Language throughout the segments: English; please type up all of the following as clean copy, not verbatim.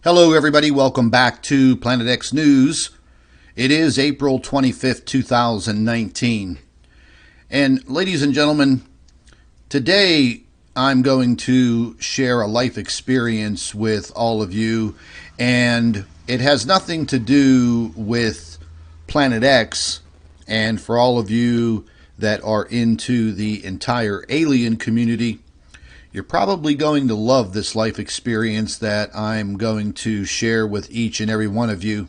Hello everybody, welcome back to Planet X News. It is April 25th, 2019. And ladies and gentlemen, today I'm going to share a life experience with all of you, and it has nothing to do with Planet X. And for all of you that are into the entire alien community, you're probably going to love this life experience that I'm going to share with each and every one of you.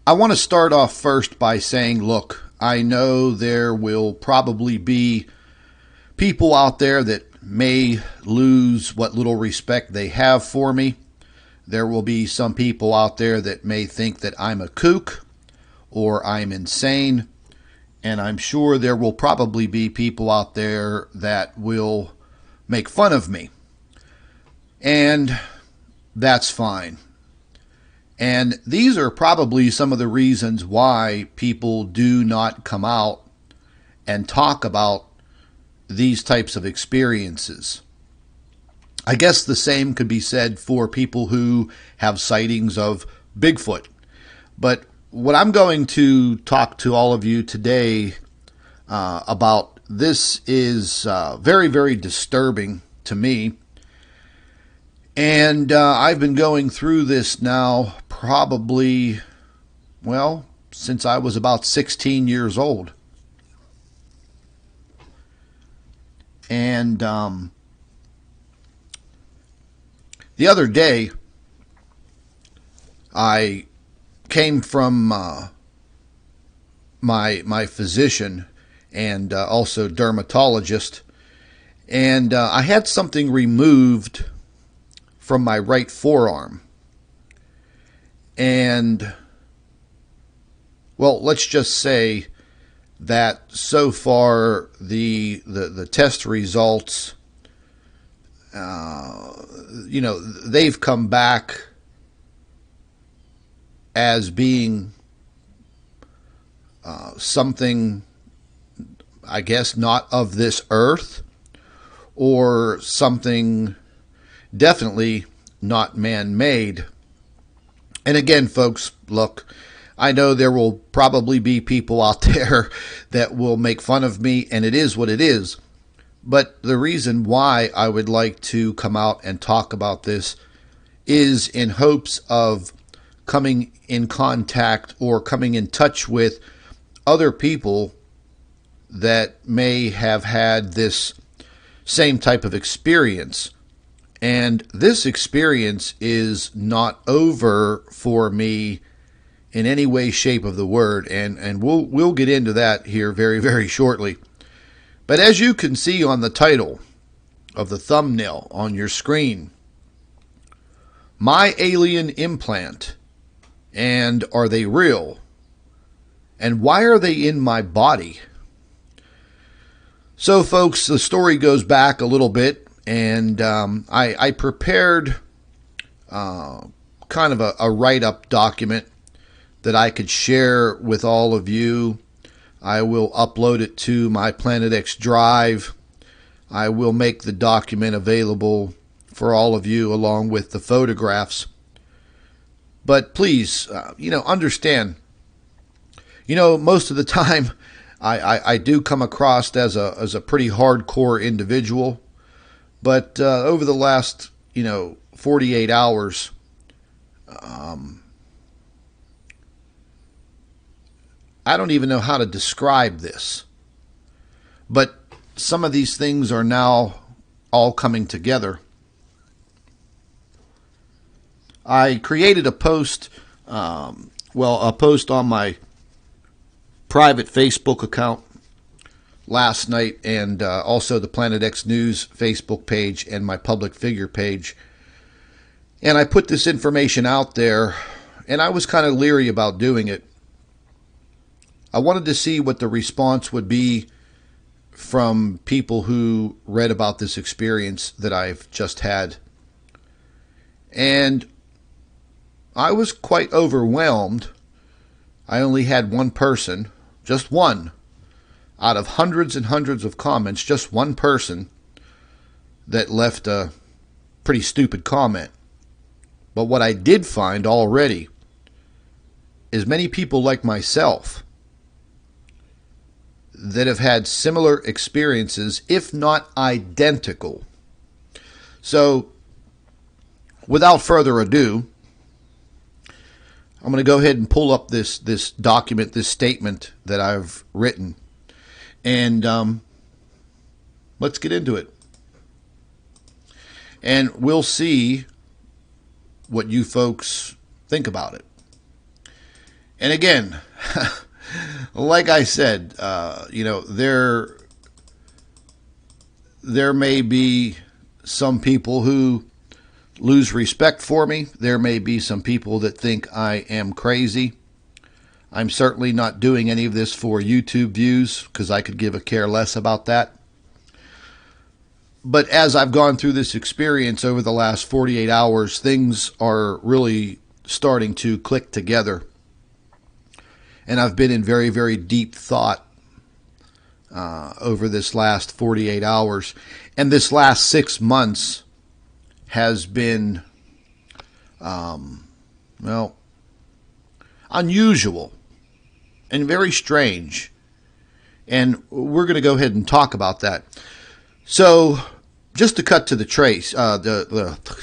I want to start off first by saying, look, I know there will probably be people out there that may lose what little respect they have for me. There will be some people out there that may think that I'm a kook or I'm insane. And I'm sure there will probably be people out there that will make fun of me. And that's fine. And these are probably some of the reasons why people do not come out and talk about these types of experiences. I guess the same could be said for people who have sightings of Bigfoot. But what I'm going to talk to all of you today about, this is very, very disturbing to me. And I've been going through this now probably, well, since I was about 16 years old. And the other day, I came from my physician and also dermatologist, and I had something removed from my right forearm. And, well, let's just say that so far the test results, they've come back as being something, I guess, not of this earth, or something definitely not man-made. And again, folks, look, I know there will probably be people out there that will make fun of me, and it is what it is. But the reason why I would like to come out and talk about this is in hopes of coming in contact or coming in touch with other people that may have had this same type of experience. And this experience is not over for me in any way, shape of the word, and we'll get into that here very, very shortly. But as you can see on the title of the thumbnail on your screen, My Alien Implant, and Are They Real? And Why Are They in My Body? So, folks, the story goes back a little bit, and I prepared kind of a write-up document that I could share with all of you. I will upload it to my Planet X drive. I will make the document available for all of you along with the photographs. But please, understand, most of the time I do come across as a pretty hardcore individual, but over the last 48 hours, I don't even know how to describe this, but some of these things are now all coming together. I created a post, a post on my private Facebook account last night, and also the Planet X News Facebook page and my public figure page. And I put this information out there, and I was kind of leery about doing it. I wanted to see what the response would be from people who read about this experience that I've just had. And I was quite overwhelmed. I only had one person, just one, out of hundreds and hundreds of comments, just one person that left a pretty stupid comment. But what I did find already is many people like myself that have had similar experiences, if not identical. So, without further ado, I'm going to go ahead and pull up this document, this statement that I've written, and let's get into it. And we'll see what you folks think about it. And again, like I said, there may be some people who lose respect for me. There may be some people that think I am crazy. I'm certainly not doing any of this for YouTube views, because I could give a care less about that. But as I've gone through this experience over the last 48 hours, things are really starting to click together. And I've been in very, very deep thought over this last 48 hours. And this last 6 months has been, unusual and very strange. And we're going to go ahead and talk about that. So, just to cut to the trace,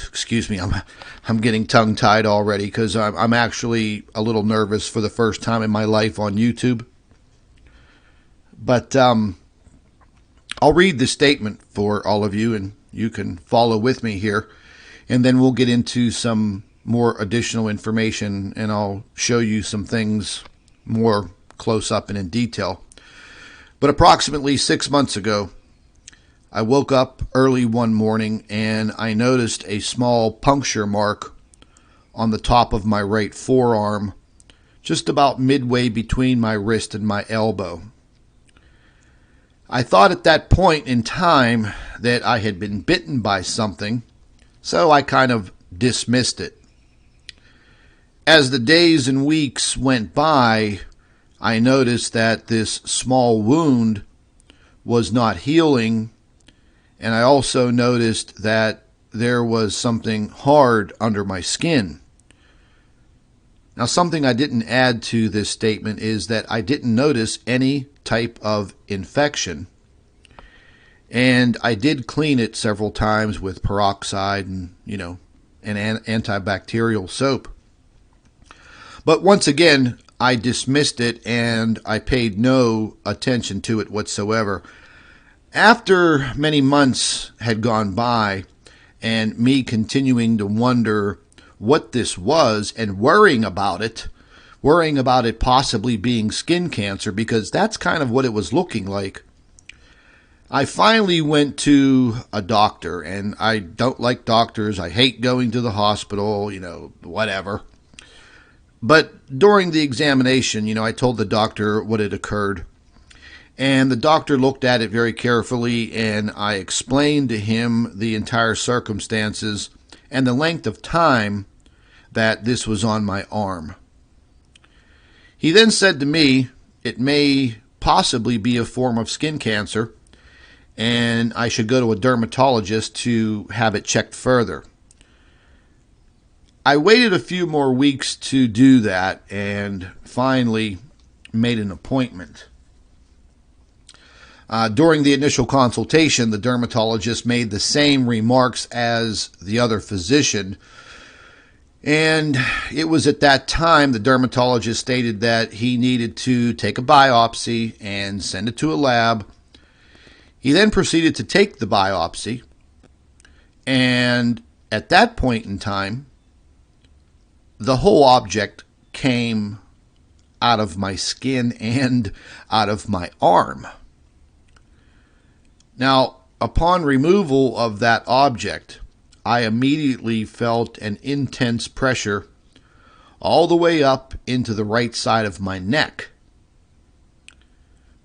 excuse me, I'm getting tongue-tied already because I'm actually a little nervous for the first time in my life on YouTube. But I'll read the statement for all of you, and you can follow with me here, and then we'll get into some more additional information, and I'll show you some things more close up and in detail. But approximately 6 months ago, I woke up early one morning and I noticed a small puncture mark on the top of my right forearm, just about midway between my wrist and my elbow. I thought at that point in time that I had been bitten by something, so I kind of dismissed it. As the days and weeks went by, I noticed that this small wound was not healing. And I also noticed that there was something hard under my skin. Now, something I didn't add to this statement is that I didn't notice any type of infection. And I did clean it several times with peroxide and, an antibacterial soap. But once again, I dismissed it and I paid no attention to it whatsoever. After many months had gone by and me continuing to wonder what this was and worrying about it possibly being skin cancer, because that's kind of what it was looking like, I finally went to a doctor. And I don't like doctors. I hate going to the hospital, whatever. But during the examination, I told the doctor what had occurred. And the doctor looked at it very carefully, and I explained to him the entire circumstances and the length of time that this was on my arm. He then said to me, it may possibly be a form of skin cancer, and I should go to a dermatologist to have it checked further. I waited a few more weeks to do that and finally made an appointment. During the initial consultation, the dermatologist made the same remarks as the other physician. And it was at that time the dermatologist stated that he needed to take a biopsy and send it to a lab. He then proceeded to take the biopsy. And at that point in time, the whole object came out of my skin and out of my arm. Now, upon removal of that object, I immediately felt an intense pressure all the way up into the right side of my neck.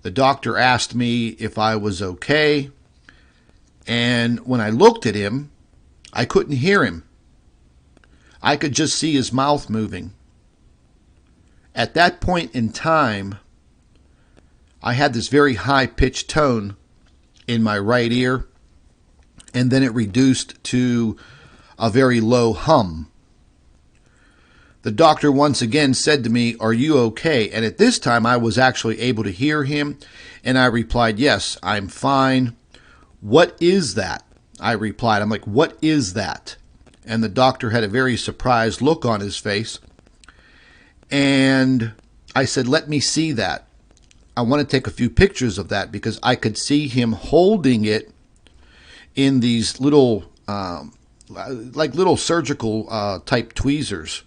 The doctor asked me if I was okay, and when I looked at him, I couldn't hear him. I could just see his mouth moving. At that point in time, I had this very high-pitched tone in my right ear, and then it reduced to a very low hum. The doctor once again said to me, "Are you okay?" And at this time, I was actually able to hear him, and I replied, "Yes, I'm fine." "What is that?" I replied. I'm like, "What is that?" And the doctor had a very surprised look on his face. And I said, "Let me see that. I want to take a few pictures of that," because I could see him holding it in these little, like little surgical type tweezers.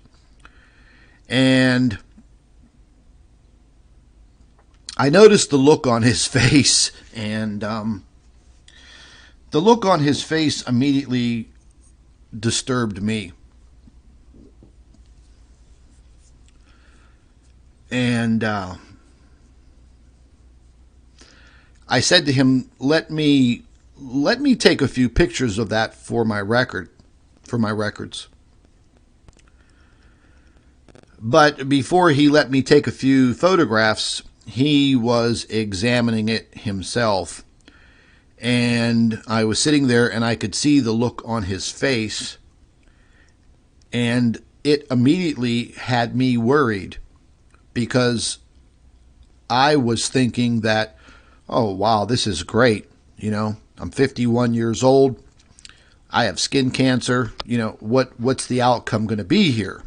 And I noticed the look on his face, and the look on his face immediately disturbed me. And I said to him, let me take a few pictures of that for my records. But before he let me take a few photographs, he was examining it himself. And I was sitting there, and I could see the look on his face, and it immediately had me worried, because I was thinking that, oh, wow, this is great. I'm 51 years old. I have skin cancer. What's the outcome going to be here?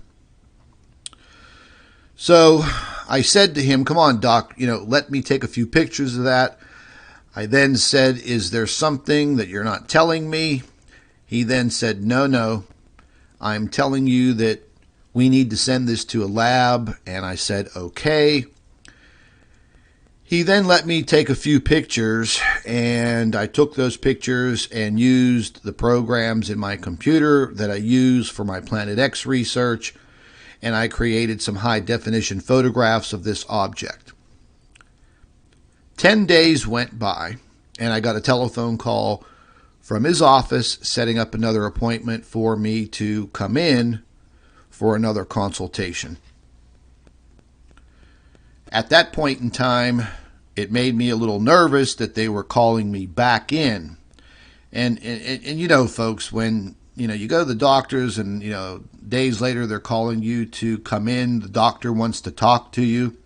So I said to him, "Come on, doc, let me take a few pictures of that." I then said, "Is there something that you're not telling me?" He then said, No, I'm telling you that we need to send this to a lab." And I said, "Okay." He then let me take a few pictures, and I took those pictures and used the programs in my computer that I use for my Planet X research, and I created some high-definition photographs of this object. 10 days went by, and I got a telephone call from his office setting up another appointment for me to come in for another consultation. At that point in time, it made me a little nervous that they were calling me back in. And folks, when you go to the doctors and days later they're calling you to come in, the doctor wants to talk to you,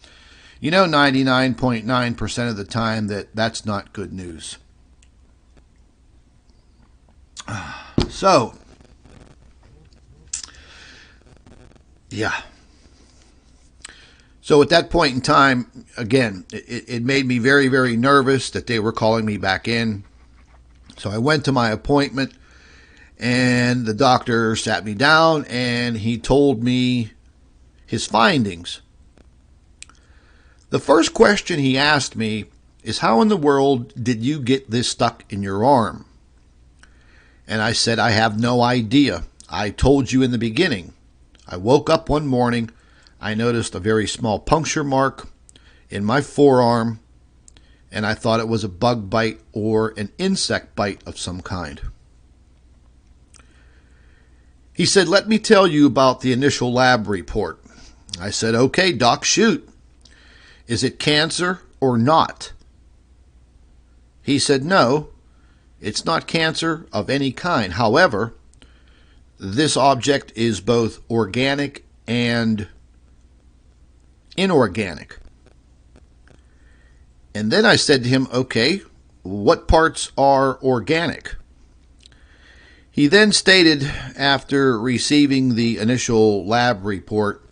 99.9% of the time that's not good news. So, yeah. So at that point in time, again, it made me very, very nervous that they were calling me back in. So I went to my appointment, and the doctor sat me down, and he told me his findings. The first question he asked me is, "How in the world did you get this stuck in your arm?" And I said, "I have no idea. I told you in the beginning. I woke up one morning, I noticed a very small puncture mark in my forearm, and I thought it was a bug bite or an insect bite of some kind." He said, "Let me tell you about the initial lab report." I said, "Okay, doc, shoot. Is it cancer or not?" He said, "No, it's not cancer of any kind. However, this object is both organic and inorganic." And then I said to him, "Okay, what parts are organic?" He then stated, after receiving the initial lab report,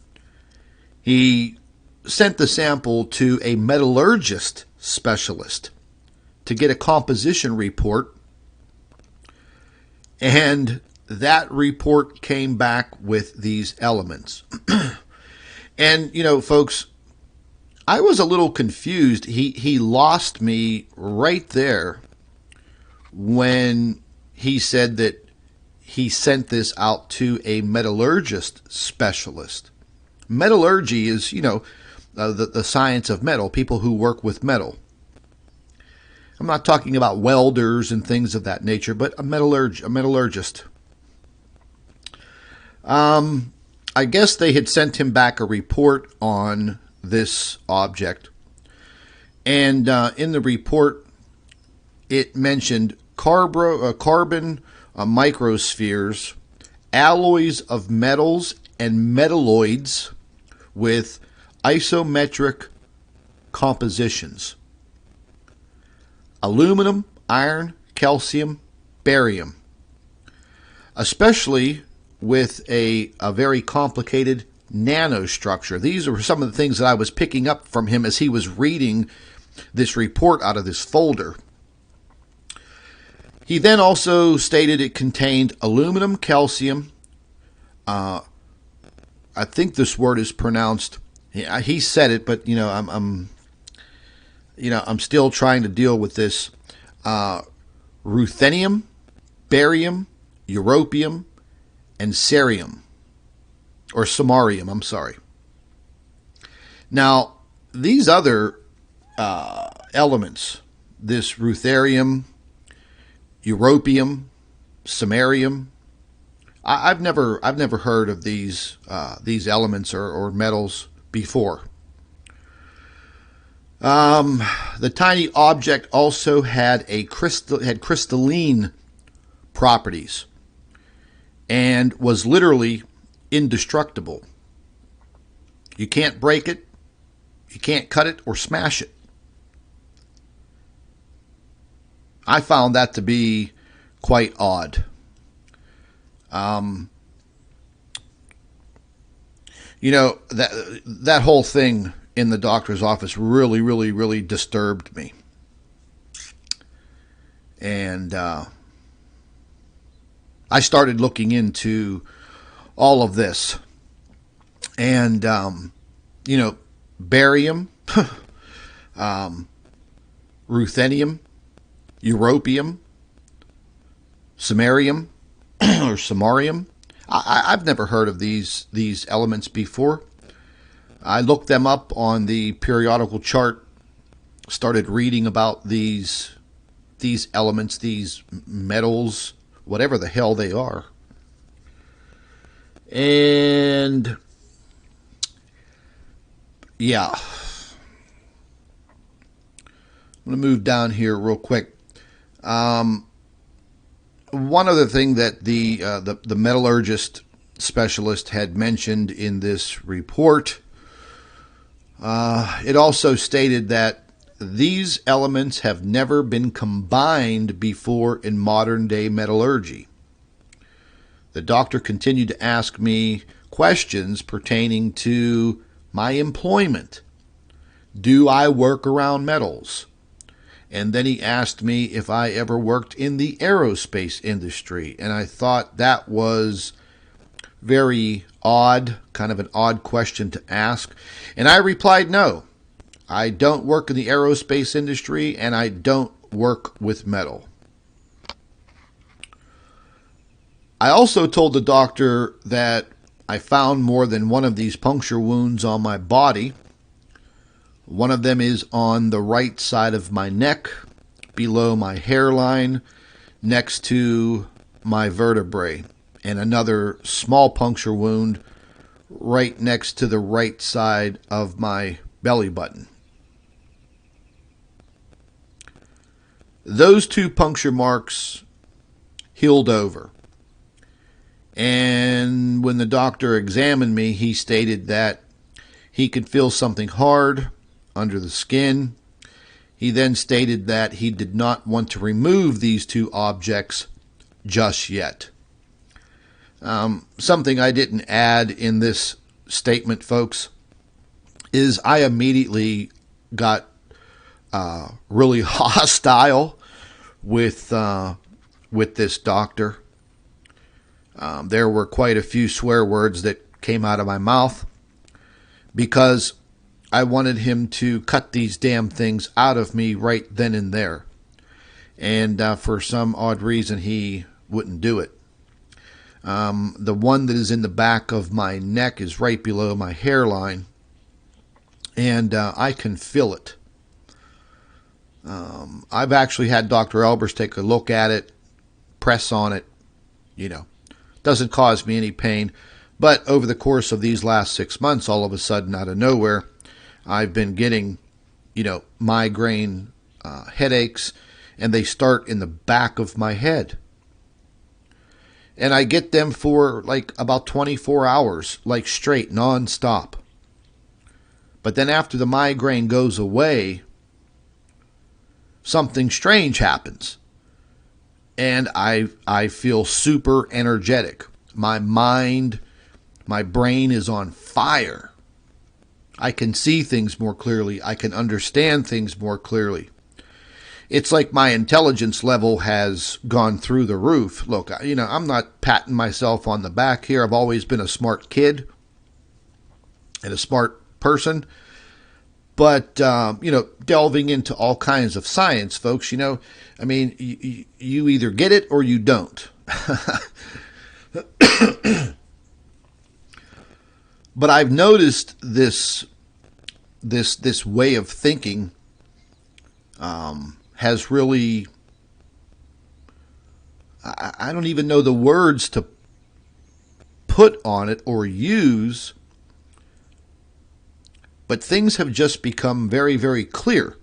he sent the sample to a metallurgist specialist to get a composition report, and that report came back with these elements. And, folks, I was a little confused. He lost me right there when he said that he sent this out to a metallurgist specialist. Metallurgy is, the science of metal, people who work with metal. I'm not talking about welders and things of that nature, but a metallurgist. I guess they had sent him back a report on this object, and in the report it mentioned carbon microspheres alloys of metals and metalloids with isometric compositions. Aluminum, iron, calcium, barium. Especially with a very complicated nanostructure. These are some of the things that I was picking up from him as he was reading this report out of this folder. He then also stated it contained aluminum, calcium. I think this word is pronounced. He said it, but I'm still trying to deal with this. Ruthenium, barium, europium, and cerium, or samarium. I'm sorry. Now, these other elements, this ruthenium, europium, samarium, I've never heard of these elements or metals before. The tiny object also had crystalline properties and was literally indestructible. You can't break it, you can't cut it or smash it. I found that to be quite odd. That whole thing in the doctor's office really disturbed me. And I started looking into all of this. And, barium, ruthenium, europium, samarium, or samarium. I've never heard of these elements before. I looked them up on the periodical chart, started reading about these elements, these metals, whatever the hell they are. And yeah, I'm going to move down here real quick. One other thing that the metallurgist specialist had mentioned in this report, it also stated that these elements have never been combined before in modern day metallurgy. The doctor continued to ask me questions pertaining to my employment. Do I work around metals? And then he asked me if I ever worked in the aerospace industry. And I thought that was very odd, kind of an odd question to ask. And I replied, no, I don't work in the aerospace industry and I don't work with metal. I also told the doctor that I found more than one of these puncture wounds on my body. One of them is on the right side of my neck, below my hairline, next to my vertebrae, and another small puncture wound right next to the right side of my belly button. Those two puncture marks healed over. And when the doctor examined me, he stated that he could feel something hard under the skin. He then stated that he did not want to remove these two objects just yet. Something I didn't add in this statement, folks, is I immediately got really hostile with this doctor. There were quite a few swear words that came out of my mouth because I wanted him to cut these damn things out of me right then and there. And for some odd reason, he wouldn't do it. The one that is in the back of my neck is right below my hairline, and I can feel it. I've actually had Dr. Albers take a look at it, press on it, doesn't cause me any pain. But over the course of these last 6 months, all of a sudden, out of nowhere, I've been getting, migraine headaches, and they start in the back of my head. And I get them for like about 24 hours, like straight, non-stop. But then after the migraine goes away, something strange happens. And I feel super energetic. My mind, my brain is on fire. I can see things more clearly. I can understand things more clearly. It's like my intelligence level has gone through the roof. Look, I'm not patting myself on the back here. I've always been a smart kid and a smart person. But, delving into all kinds of science, folks, you either get it or you don't. But I've noticed this way of thinking has really, I don't even know the words to put on it or use, but things have just become very, very clear.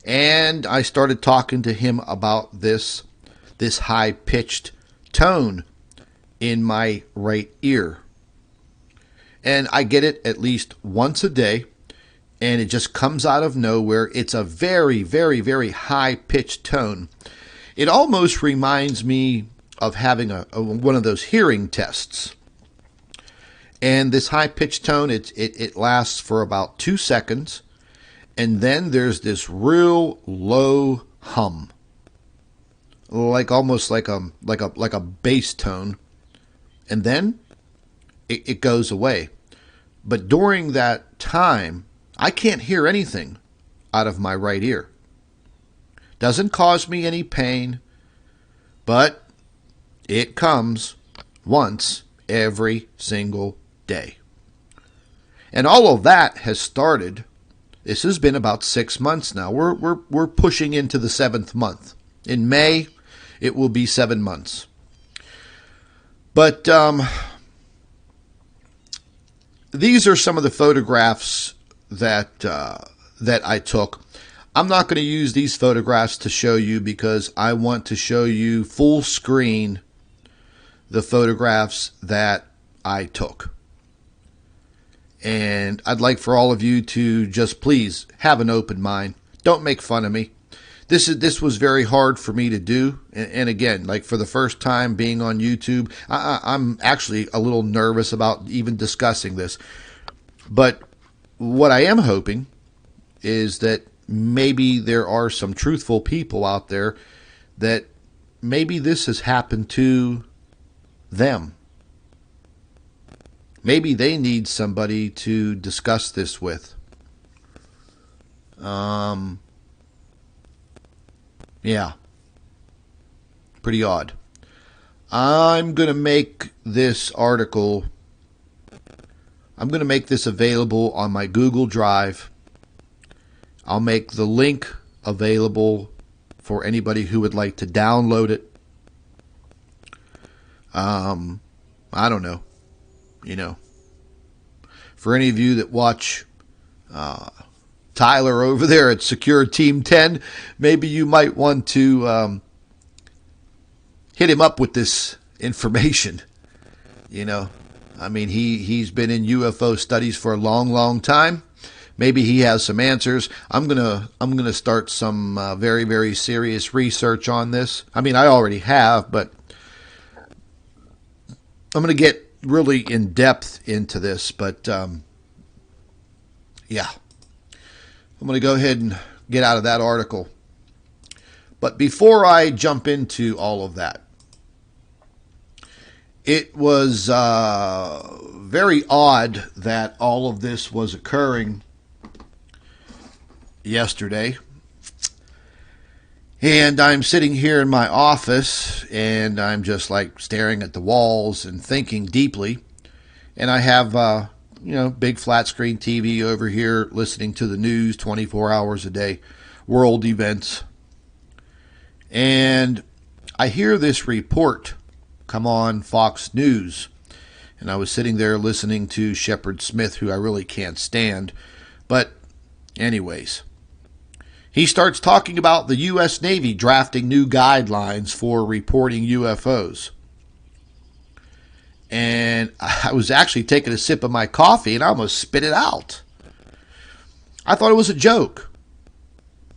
And I started talking to him about this high-pitched tone in my right ear. And I get it at least once a day, and it just comes out of nowhere. It's a very, very, very high-pitched tone. It almost reminds me of having one of those hearing tests. And this high-pitched tone, it lasts for about 2 seconds, and then there's this real low hum, almost like a bass tone, and then it goes away. But during that time, I can't hear anything out of my right ear. Doesn't cause me any pain, but it comes once every single day. And all of that has started. This has been about 6 months now. We're pushing into the 7th month. In May, it will be 7 months. But these are some of the photographs that I took. I'm not going to use these photographs to show you because I want to show you full screen the photographs that I took. And I'd like for all of you to just please have an open mind. Don't make fun of me. This was very hard for me to do. And again, like for the first time being on YouTube, I'm actually a little nervous about even discussing this. But what I am hoping is that maybe there are some truthful people out there that maybe this has happened to them. Maybe they need somebody to discuss this with. Yeah. Pretty odd. I'm going to make this article, I'm going to make this available on my Google Drive. I'll make the link available for anybody who would like to download it. I don't know. For any of you that watch Tyler over there at Secure Team 10, maybe you might want to hit him up with this information. He's been in UFO studies for a long, long time. Maybe he has some answers. I'm gonna start some very, very serious research on this. I already have, but I'm gonna get really in depth into this. But yeah, I'm gonna go ahead and get out of that article. But before I jump into all of that, it was very odd that all of this was occurring yesterday. And I'm sitting here in my office, and I'm just like staring at the walls and thinking deeply. And I have, big flat screen TV over here, listening to the news 24 hours a day, world events. And I hear this report come on Fox News. And I was sitting there listening to Shepard Smith, who I really can't stand. But anyways, he starts talking about the U.S. Navy drafting new guidelines for reporting UFOs. And I was actually taking a sip of my coffee and I almost spit it out. I thought it was a joke,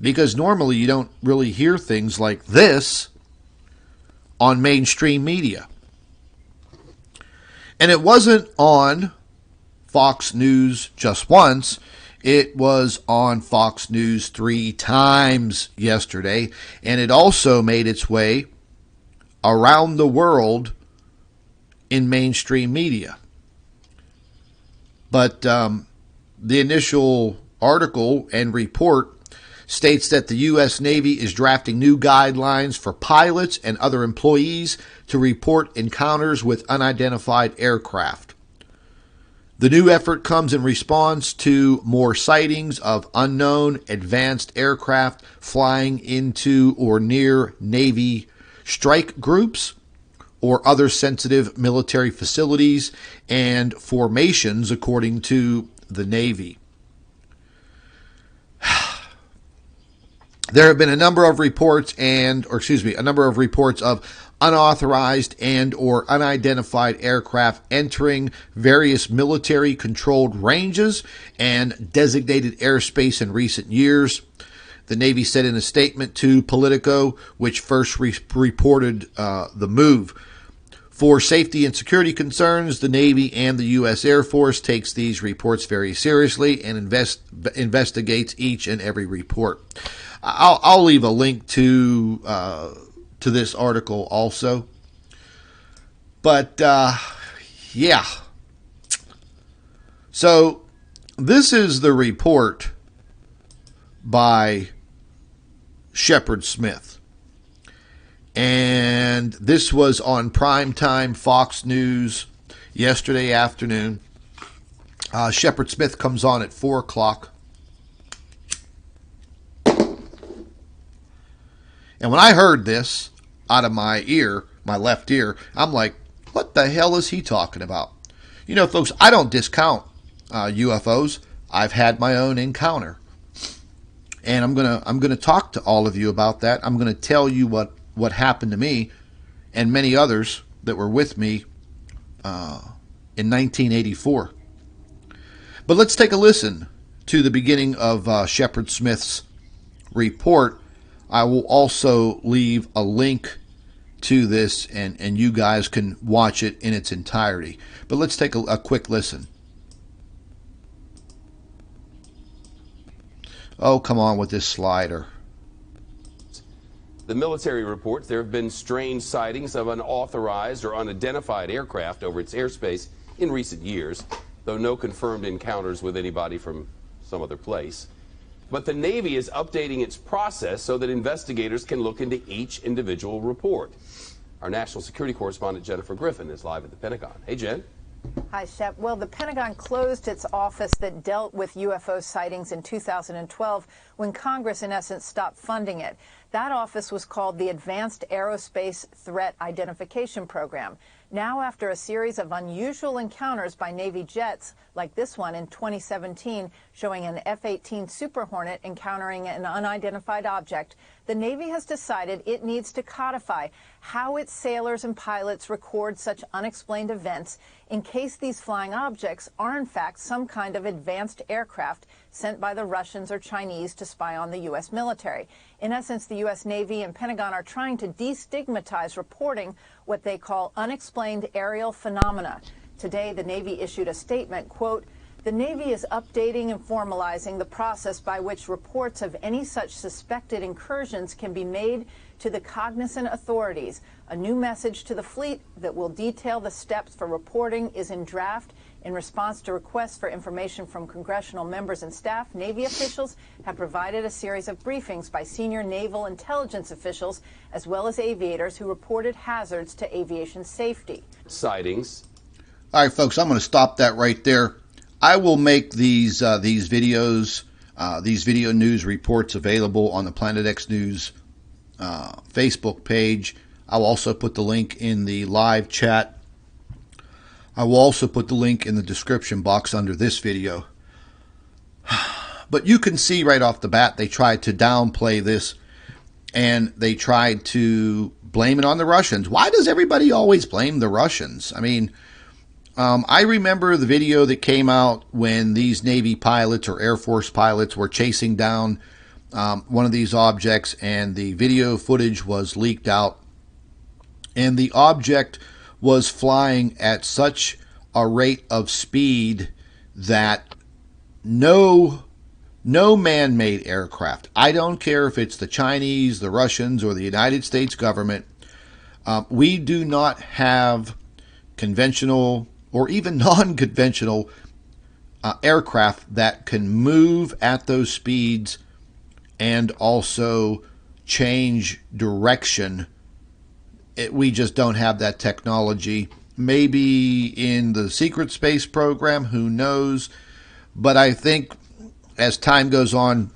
because normally you don't really hear things like this on mainstream media. And it wasn't on Fox News just once. It was on Fox News 3 times yesterday, and it also made its way around the world in mainstream media. But the initial article and report states that the U.S. Navy is drafting new guidelines for pilots and other employees to report encounters with unidentified aircraft. The new effort comes in response to more sightings of unknown advanced aircraft flying into or near Navy strike groups or other sensitive military facilities and formations, according to the Navy. There have been a number of reports of unauthorized and or unidentified aircraft entering various military controlled ranges and designated airspace in recent years. The Navy said in a statement to Politico, which first reported the move. For safety and security concerns, the Navy and the U.S. Air Force takes these reports very seriously and investigates each and every report. I'll leave a link to this article also. But yeah. So this is the report by Shepard Smith. And this was on primetime Fox News yesterday afternoon. Shepard Smith comes on at 4 o'clock. And when I heard this out of my ear, my left ear, I'm like, what the hell is he talking about? You know, folks, I don't discount UFOs. I've had my own encounter. And I'm gonna talk to all of you about that. I'm gonna tell you what happened to me and many others that were with me in 1984. But let's take a listen to the beginning of Shepard Smith's report. I will also leave a link to this, and you guys can watch it in its entirety. But let's take a quick listen. Oh, come on with this slider. The military reports there have been strange sightings of unauthorized or unidentified aircraft over its airspace in recent years, though no confirmed encounters with anybody from some other place. But the Navy is updating its process so that investigators can look into each individual report. Our national security correspondent Jennifer Griffin is live at the Pentagon. Hey, Jen. Hi, Shep. Well, the Pentagon closed its office that dealt with UFO sightings in 2012 when Congress, in essence, stopped funding it. That office was called the Advanced Aerospace Threat Identification Program. Now, after a series of unusual encounters by Navy jets, like this one in 2017, showing an F-18 Super Hornet encountering an unidentified object, the Navy has decided it needs to codify how its sailors and pilots record such unexplained events in case these flying objects are in fact some kind of advanced aircraft sent by the Russians or Chinese to spy on the U.S. military. In essence, the U.S. Navy and Pentagon are trying to destigmatize reporting what they call unexplained aerial phenomena. Today, the Navy issued a statement, quote, "The Navy is updating and formalizing the process by which reports of any such suspected incursions can be made to the cognizant authorities. A new message to the fleet that will detail the steps for reporting is in draft. In response to requests for information from congressional members and staff, Navy officials have provided a series of briefings by senior naval intelligence officials as well as aviators who reported hazards to aviation safety." Sightings. All right, folks, I'm going to stop that right there. I will make these videos, these video news reports available on the Planet X News Facebook page. I will also put the link in the live chat. I will also put the link in the description box under this video. But you can see right off the bat they tried to downplay this, and they tried to blame it on the Russians. Why does everybody always blame the Russians? I mean, I remember the video that came out when these Navy pilots or Air Force pilots were chasing down one of these objects, and the video footage was leaked out, and the object was flying at such a rate of speed that no man-made aircraft, I don't care if it's the Chinese, the Russians, or the United States government, we do not have conventional or even non-conventional aircraft that can move at those speeds and also change direction. We just don't have that technology. Maybe in the secret space program, who knows? But I think as time goes on,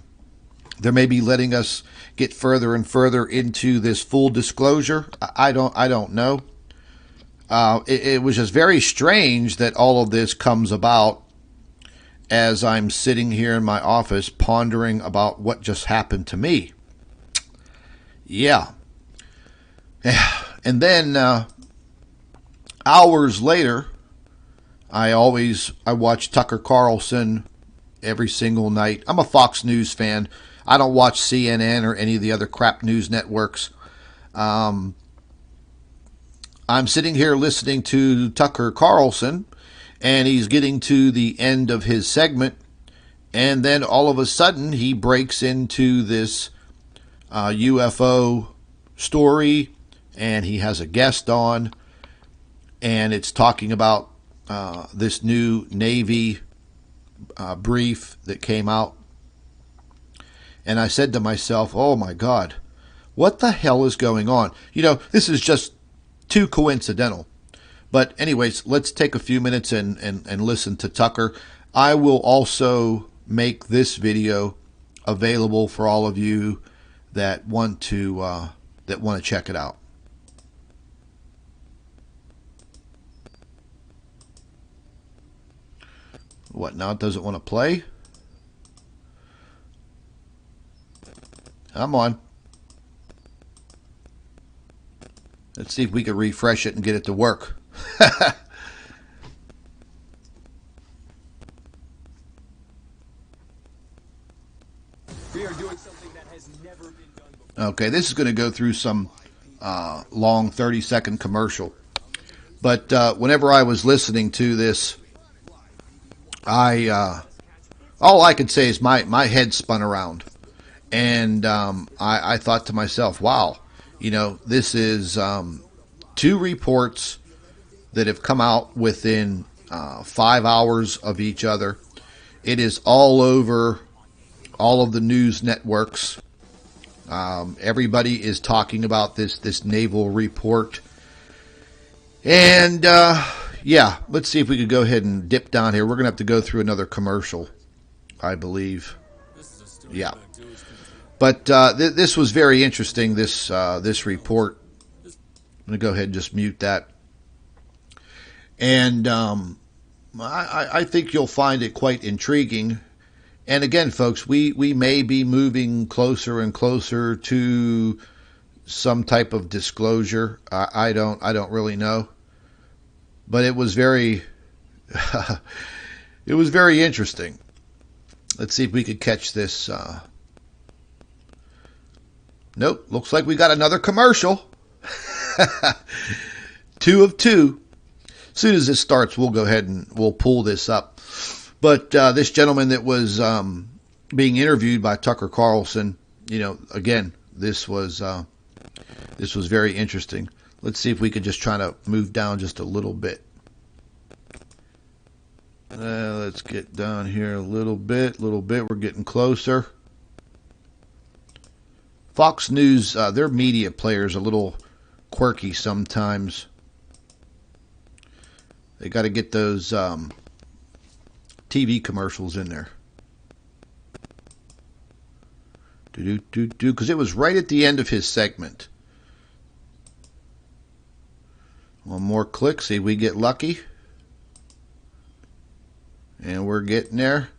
they may be letting us get further and further into this full disclosure. I don't know. It was just very strange that all of this comes about as I'm sitting here in my office pondering about what just happened to me. Yeah. And then hours later, I watch Tucker Carlson every single night. I'm a Fox News fan. I don't watch CNN or any of the other crap news networks. I'm sitting here listening to Tucker Carlson, and he's getting to the end of his segment, and then all of a sudden he breaks into this UFO story, and he has a guest on, and it's talking about this new Navy brief that came out. And I said to myself, oh my God, what the hell is going on? You know, this is just too coincidental. But anyways, let's take a few minutes and listen to Tucker. I will also make this video available for all of you that want to check it out. What, now it doesn't want to play? Come on. Let's see if we can refresh it and get it to work. We are doing something that has never been done before. Okay, this is going to go through some long 30-second commercial. But whenever I was listening to this, all I could say is my head spun around. And I thought to myself, wow, you know, this is two reports that have come out within 5 hours of each other. It is all over all of the news networks. Everybody is talking about this naval report. And yeah, let's see if we could go ahead and dip down here. We're going to have to go through another commercial, I believe. Yeah. But this was very interesting, this report. I'm going to go ahead and just mute that. And I think you'll find it quite intriguing. And again, folks, we may be moving closer and closer to some type of disclosure. I don't really know. But it was very it was very interesting. Let's see if we could catch this. Nope, looks like we got another commercial. 2 of 2. As soon as this starts, we'll go ahead and we'll pull this up. But this gentleman that was being interviewed by Tucker Carlson, you know, again, this was very interesting. Let's see if we could just try to move down just a little bit. Let's get down here a little bit. We're getting closer. Fox News, their media players a little quirky sometimes. They got to get those TV commercials in there. Because it was right at the end of his segment. One more click, see if we get lucky. And we're getting there.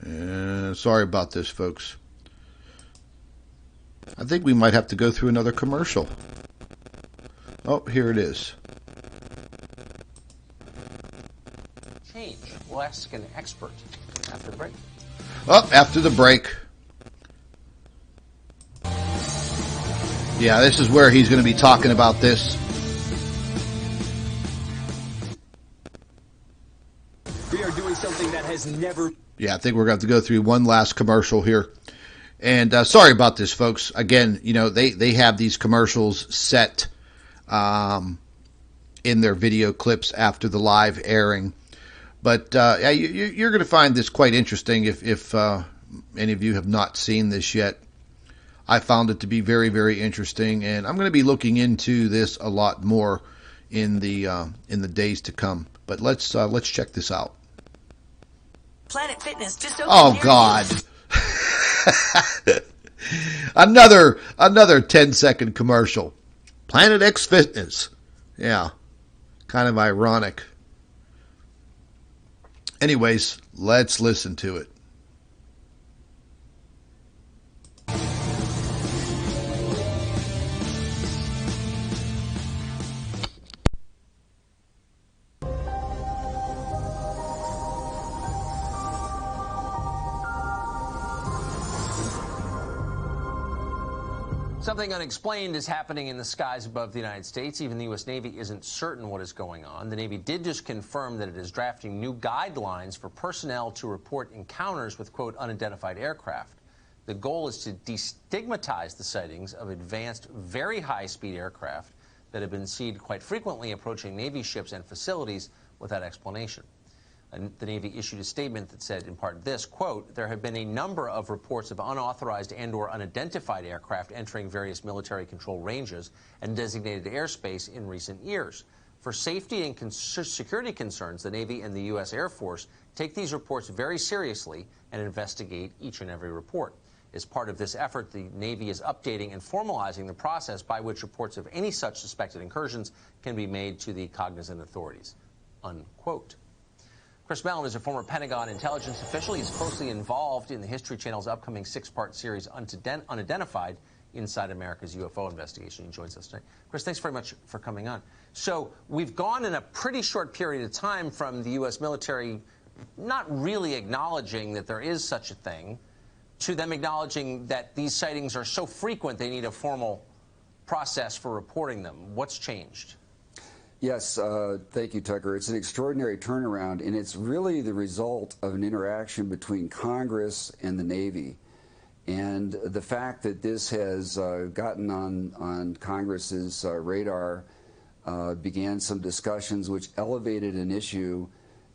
Sorry about this, folks. I think we might have to go through another commercial. Oh, here it is. Change. We'll ask an expert after the break. Oh, after the break. Yeah, this is where he's going to be talking about this. We are doing something that has never... Yeah, I think we're going to have to go through one last commercial here. And sorry about this, folks. Again, you know, they have these commercials set in their video clips after the live airing. But yeah, you're going to find this quite interesting if any of you have not seen this yet. I found it to be very, very interesting, and I'm going to be looking into this a lot more in the days to come. But let's check this out. Planet Fitness just opened. Oh God! another 10-second commercial. Planet X Fitness. Yeah, kind of ironic. Anyways, let's listen to it. Something unexplained is happening in the skies above the United States. Even the U.S. Navy isn't certain what is going on. The Navy did just confirm that it is drafting new guidelines for personnel to report encounters with, quote, unidentified aircraft. The goal is to destigmatize the sightings of advanced, very high-speed aircraft that have been seen quite frequently approaching Navy ships and facilities without explanation. And the Navy issued a statement that said, in part, this, quote, there have been a number of reports of unauthorized and or unidentified aircraft entering various military control ranges and designated airspace in recent years. For safety and security concerns, the Navy and the U.S. Air Force take these reports very seriously and investigate each and every report. As part of this effort, the Navy is updating and formalizing the process by which reports of any such suspected incursions can be made to the cognizant authorities, unquote. Chris Mellon is a former Pentagon intelligence official. He's closely involved in the History Channel's upcoming 6-part series, Unidentified, Inside America's UFO Investigation. He joins us tonight. Chris, thanks very much for coming on. So we've gone in a pretty short period of time from the U.S. military not really acknowledging that there is such a thing to them acknowledging that these sightings are so frequent they need a formal process for reporting them. What's changed? Yes, thank you, Tucker. It's an extraordinary turnaround, and it's really the result of an interaction between Congress and the Navy. And the fact that this has gotten on Congress's radar began some discussions which elevated an issue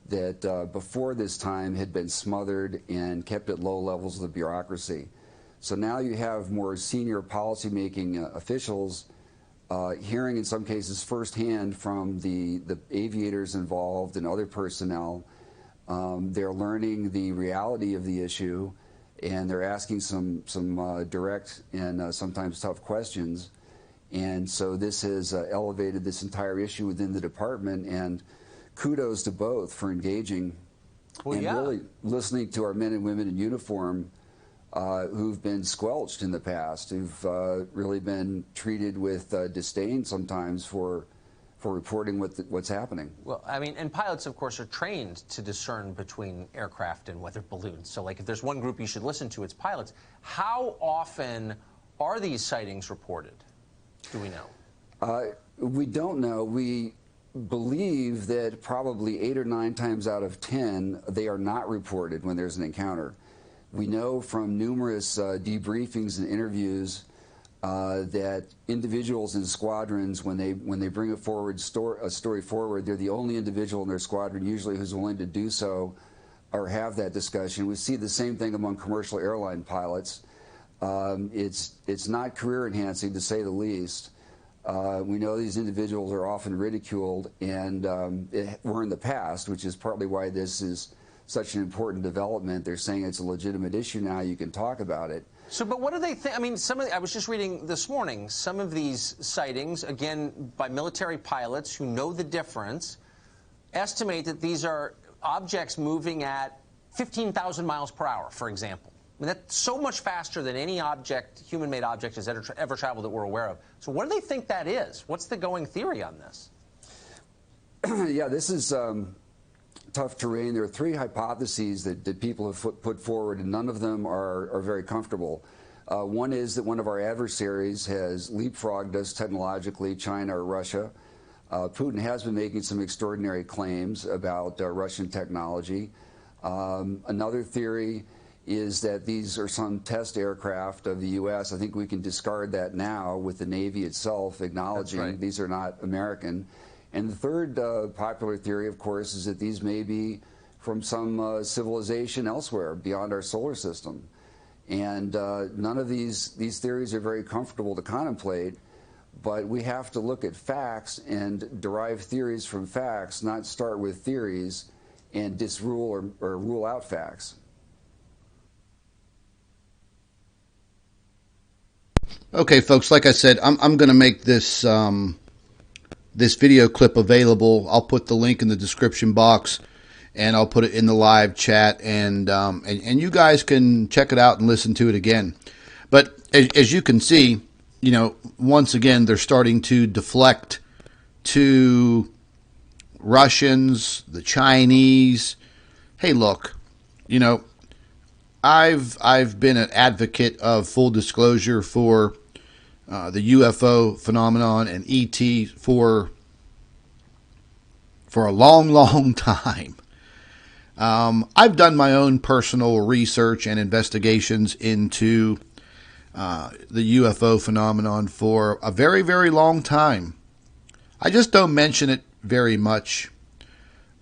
that before this time had been smothered and kept at low levels of the bureaucracy. So now you have more senior policymaking officials hearing in some cases firsthand from the aviators involved and other personnel. They're learning the reality of the issue, and they're asking some direct and sometimes tough questions. And so this has elevated this entire issue within the department, and kudos to both for engaging and really listening to our men and women in uniform who've been squelched in the past, who've really been treated with disdain sometimes for reporting what's happening. Well, I mean, and pilots, of course, are trained to discern between aircraft and weather balloons. So, like, if there's one group you should listen to, it's pilots. How often are these sightings reported? Do we know? We don't know. We believe that probably 8 or 9 times out of 10, they are not reported when there's an encounter. We know from numerous debriefings and interviews that individuals in squadrons, when they bring a story forward, they're the only individual in their squadron usually who's willing to do so or have that discussion. We see the same thing among commercial airline pilots. It's not career enhancing, to say the least. We know these individuals are often ridiculed, and were in the past, which is partly why this is such an important development. They're saying it's a legitimate issue now, you can talk about it. So, but what do they think? I mean, I was just reading this morning, some of these sightings, again, by military pilots who know the difference, estimate that these are objects moving at 15,000 miles per hour, for example. I mean, that's so much faster than any object, human-made object, has ever traveled that we're aware of. So what do they think that is? What's the going theory on this? Yeah, this is tough terrain. There are three hypotheses that people have put forward, and none of them are very comfortable. One is that one of our adversaries has leapfrogged us technologically, China or Russia. Putin has been making some extraordinary claims about Russian technology. Another theory is that these are some test aircraft of the U.S. I think we can discard that now with the Navy itself acknowledging these are not American. And the third popular theory, of course, is that these may be from some civilization elsewhere beyond our solar system. And none of these theories are very comfortable to contemplate, but we have to look at facts and derive theories from facts, not start with theories and disrule or rule out facts. Okay, folks, like I said, I'm going to make this this video clip available. I'll put the link in the description box, and I'll put it in the live chat, and you guys can check it out and listen to it again. But as you can see, you know, once again, they're starting to deflect to Russians, the Chinese. Hey, look, you know, I've been an advocate of full disclosure for the UFO phenomenon and ET for a long time. I've done my own personal research and investigations into the UFO phenomenon for a very long time. I just don't mention it very much,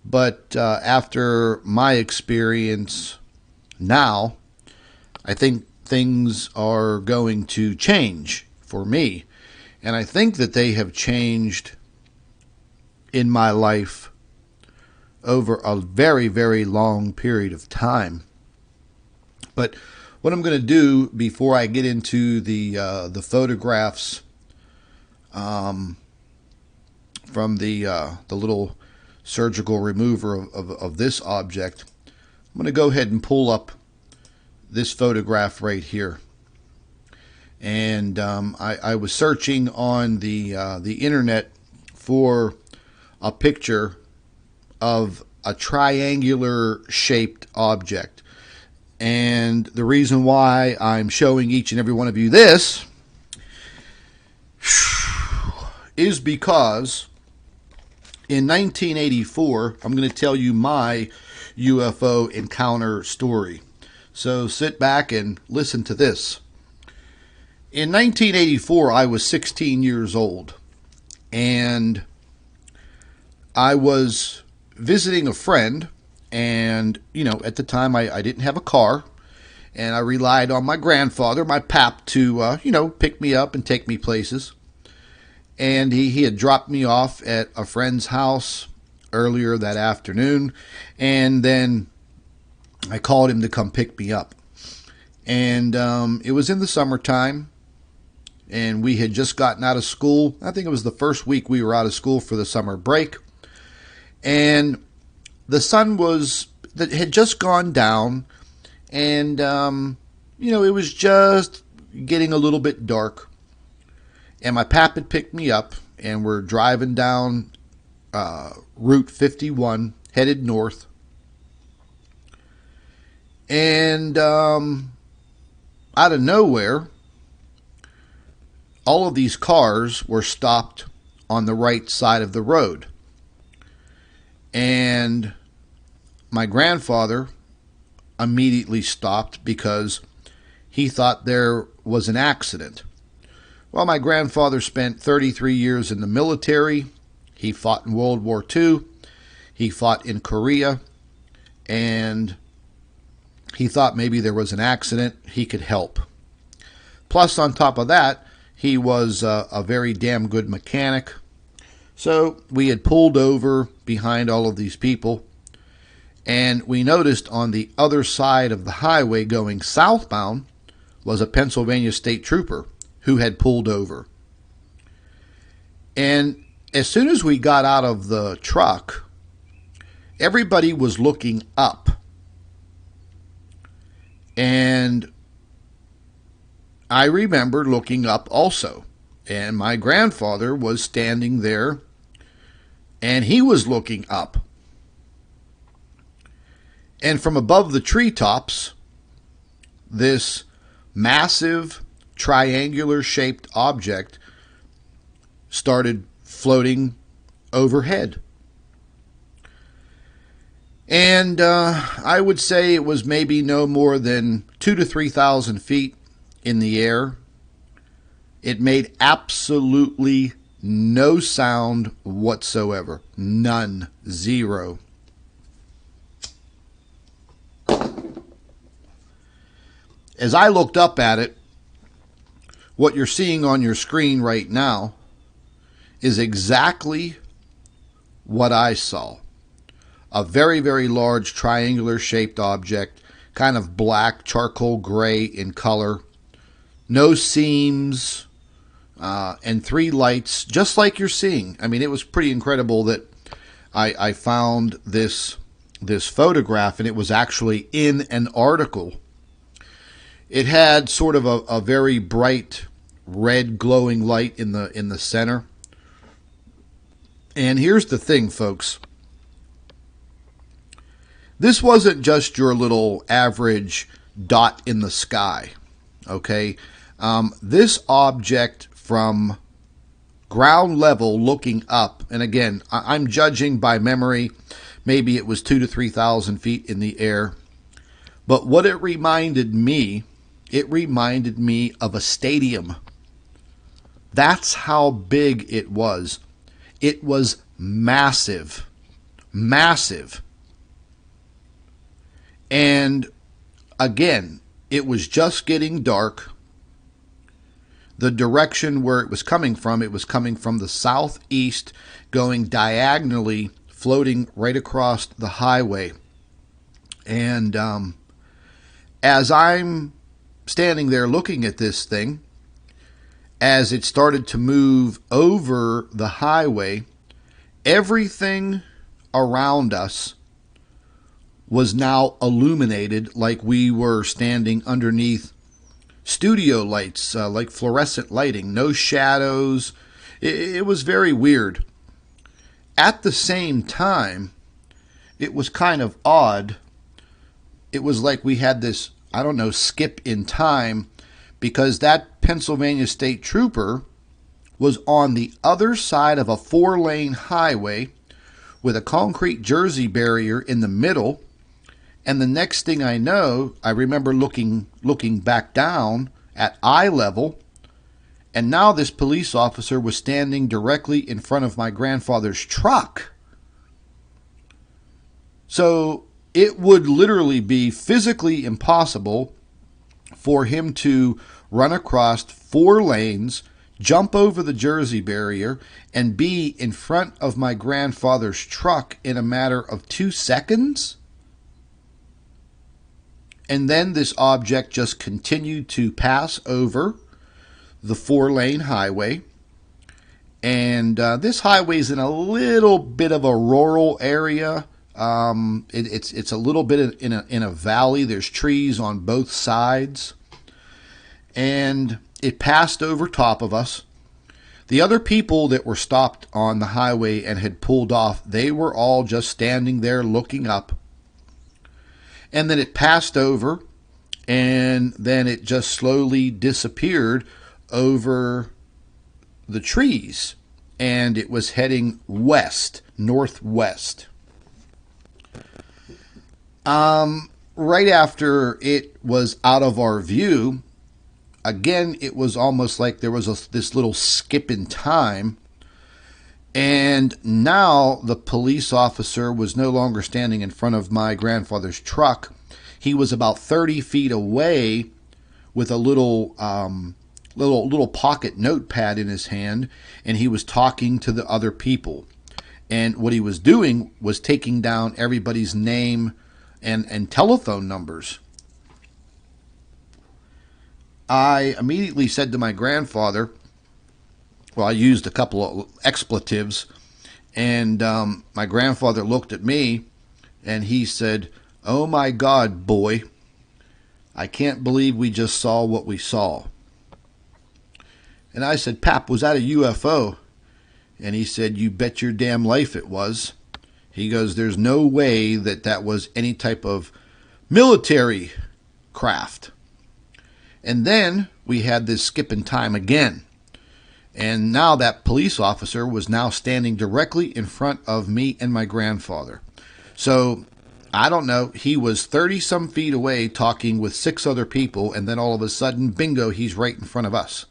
but after my experience now, I think things are going to change for me, and I think that they have changed in my life over a very long period of time. But what I'm going to do before I get into the photographs from the little surgical remover of this object, I'm going to go ahead and pull up this photograph right here. And I was searching on the internet for a picture of a triangular shaped object. And the reason why I'm showing each and every one of you this is because in 1984, I'm going to tell you my UFO encounter story. So sit back and listen to this. In 1984, I was 16 years old, and I was visiting a friend, and, you know, at the time I didn't have a car, and I relied on my grandfather, my pap, to, you know, pick me up and take me places. And he had dropped me off at a friend's house earlier that afternoon, and then I called him to come pick me up. And it was in the summertime, and we had just gotten out of school. I think it was the first week we were out of school for the summer break. And the sun had just gone down, and, you know, it was just getting a little bit dark. And my pap had picked me up, and we're driving down Route 51, headed north. And out of nowhere, all of these cars were stopped on the right side of the road. And my grandfather immediately stopped because he thought there was an accident. Well, my grandfather spent 33 years in the military. He fought in World War II. He fought in Korea. And he thought maybe there was an accident, he could help. Plus, on top of that, he was a very damn good mechanic. So we had pulled over behind all of these people, and we noticed on the other side of the highway going southbound was a Pennsylvania state trooper who had pulled over. And as soon as we got out of the truck, everybody was looking up And I remember looking up also. And my grandfather was standing there, and he was looking up. And from above the treetops, this massive triangular-shaped object started floating overhead. And I would say it was maybe no more than 2,000 to 3,000 feet in the air. It made absolutely no sound whatsoever. None. Zero. As I looked up at it, what you're seeing on your screen right now is exactly what I saw. A very, very large triangular-shaped object, kind of black, charcoal gray in color. No seams, and 3 lights, just like you're seeing. I mean, it was pretty incredible that I found this photograph, and it was actually in an article. It had sort of a very bright red glowing light in the center. And here's the thing, folks. This wasn't just your little average dot in the sky, okay? This object from ground level looking up, and again, I'm judging by memory, maybe it was 2,000 to 3,000 feet in the air. But what it reminded me of a stadium. That's how big it was. It was massive. Massive. And again, it was just getting dark. The direction where it was coming from the southeast, going diagonally, floating right across the highway. And as I'm standing there looking at this thing, as it started to move over the highway, everything around us was now illuminated like we were standing underneath studio lights, like fluorescent lighting, no shadows. It was very weird. At the same time, it was kind of odd. It was like we had this, I don't know, skip in time, because that Pennsylvania State Trooper was on the other side of a 4-lane highway with a concrete Jersey barrier in the middle. And the next thing I know, I remember looking back down at eye level, and now this police officer was standing directly in front of my grandfather's truck. So it would literally be physically impossible for him to run across 4 lanes, jump over the Jersey barrier, and be in front of my grandfather's truck in a matter of 2 seconds. And then this object just continued to pass over the 4-lane highway. And this highway is in a little bit of a rural area. It's a little bit in a valley. There's trees on both sides. And it passed over top of us. The other people that were stopped on the highway and had pulled off, they were all just standing there looking up. And then it passed over, and then it just slowly disappeared over the trees. And it was heading west, northwest. Right after it was out of our view, again, it was almost like there was this little skip in time. And now the police officer was no longer standing in front of my grandfather's truck. He was about 30 feet away with a little pocket notepad in his hand, and he was talking to the other people. And what he was doing was taking down everybody's name and telephone numbers. I immediately said to my grandfather, well, I used a couple of expletives, and my grandfather looked at me, and he said, "Oh my God, boy, I can't believe we just saw what we saw. And I said, Pap, was that a UFO? And he said, you bet your damn life it was. He goes, there's no way that that was any type of military craft. And then we had this skip in time again. And now that police officer was now standing directly in front of me and my grandfather. So, I don't know, he was 30-some feet away talking with 6 other people, and then all of a sudden, bingo, he's right in front of us.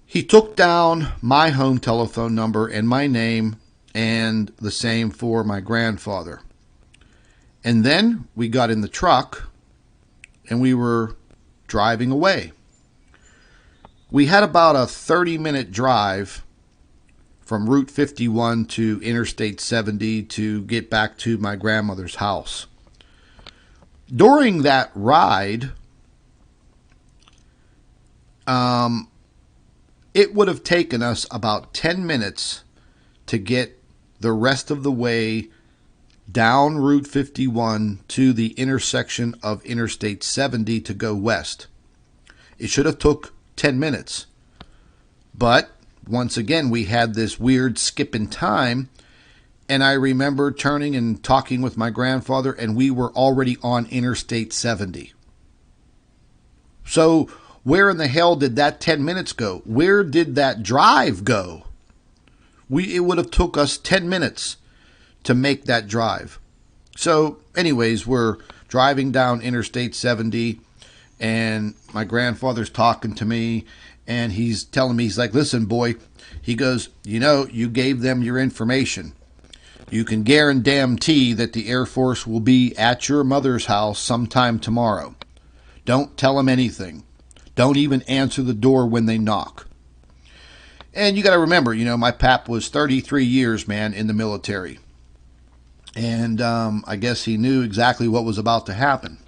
He took down my home telephone number and my name, and the same for my grandfather. And then we got in the truck, and we were driving away. We had about a 30-minute drive from Route 51 to Interstate 70 to get back to my grandmother's house. During that ride, it would have taken us about 10 minutes to get the rest of the way down Route 51 to the intersection of Interstate 70 to go west. It should have took 10 minutes. But once again, we had this weird skip in time, and I remember turning and talking with my grandfather, and we were already on Interstate 70. So where in the hell did that 10 minutes go? Where did that drive go? It would have took us 10 minutes to make that drive. So anyways, we're driving down Interstate 70, and my grandfather's talking to me, and he's telling me, he's like, listen, boy, he goes, you know, you gave them your information. You can guarantee that the Air Force will be at your mother's house sometime tomorrow. Don't tell them anything. Don't even answer the door when they knock. And you got to remember, you know, my pap was 33 years, man, in the military. And I guess he knew exactly what was about to happen.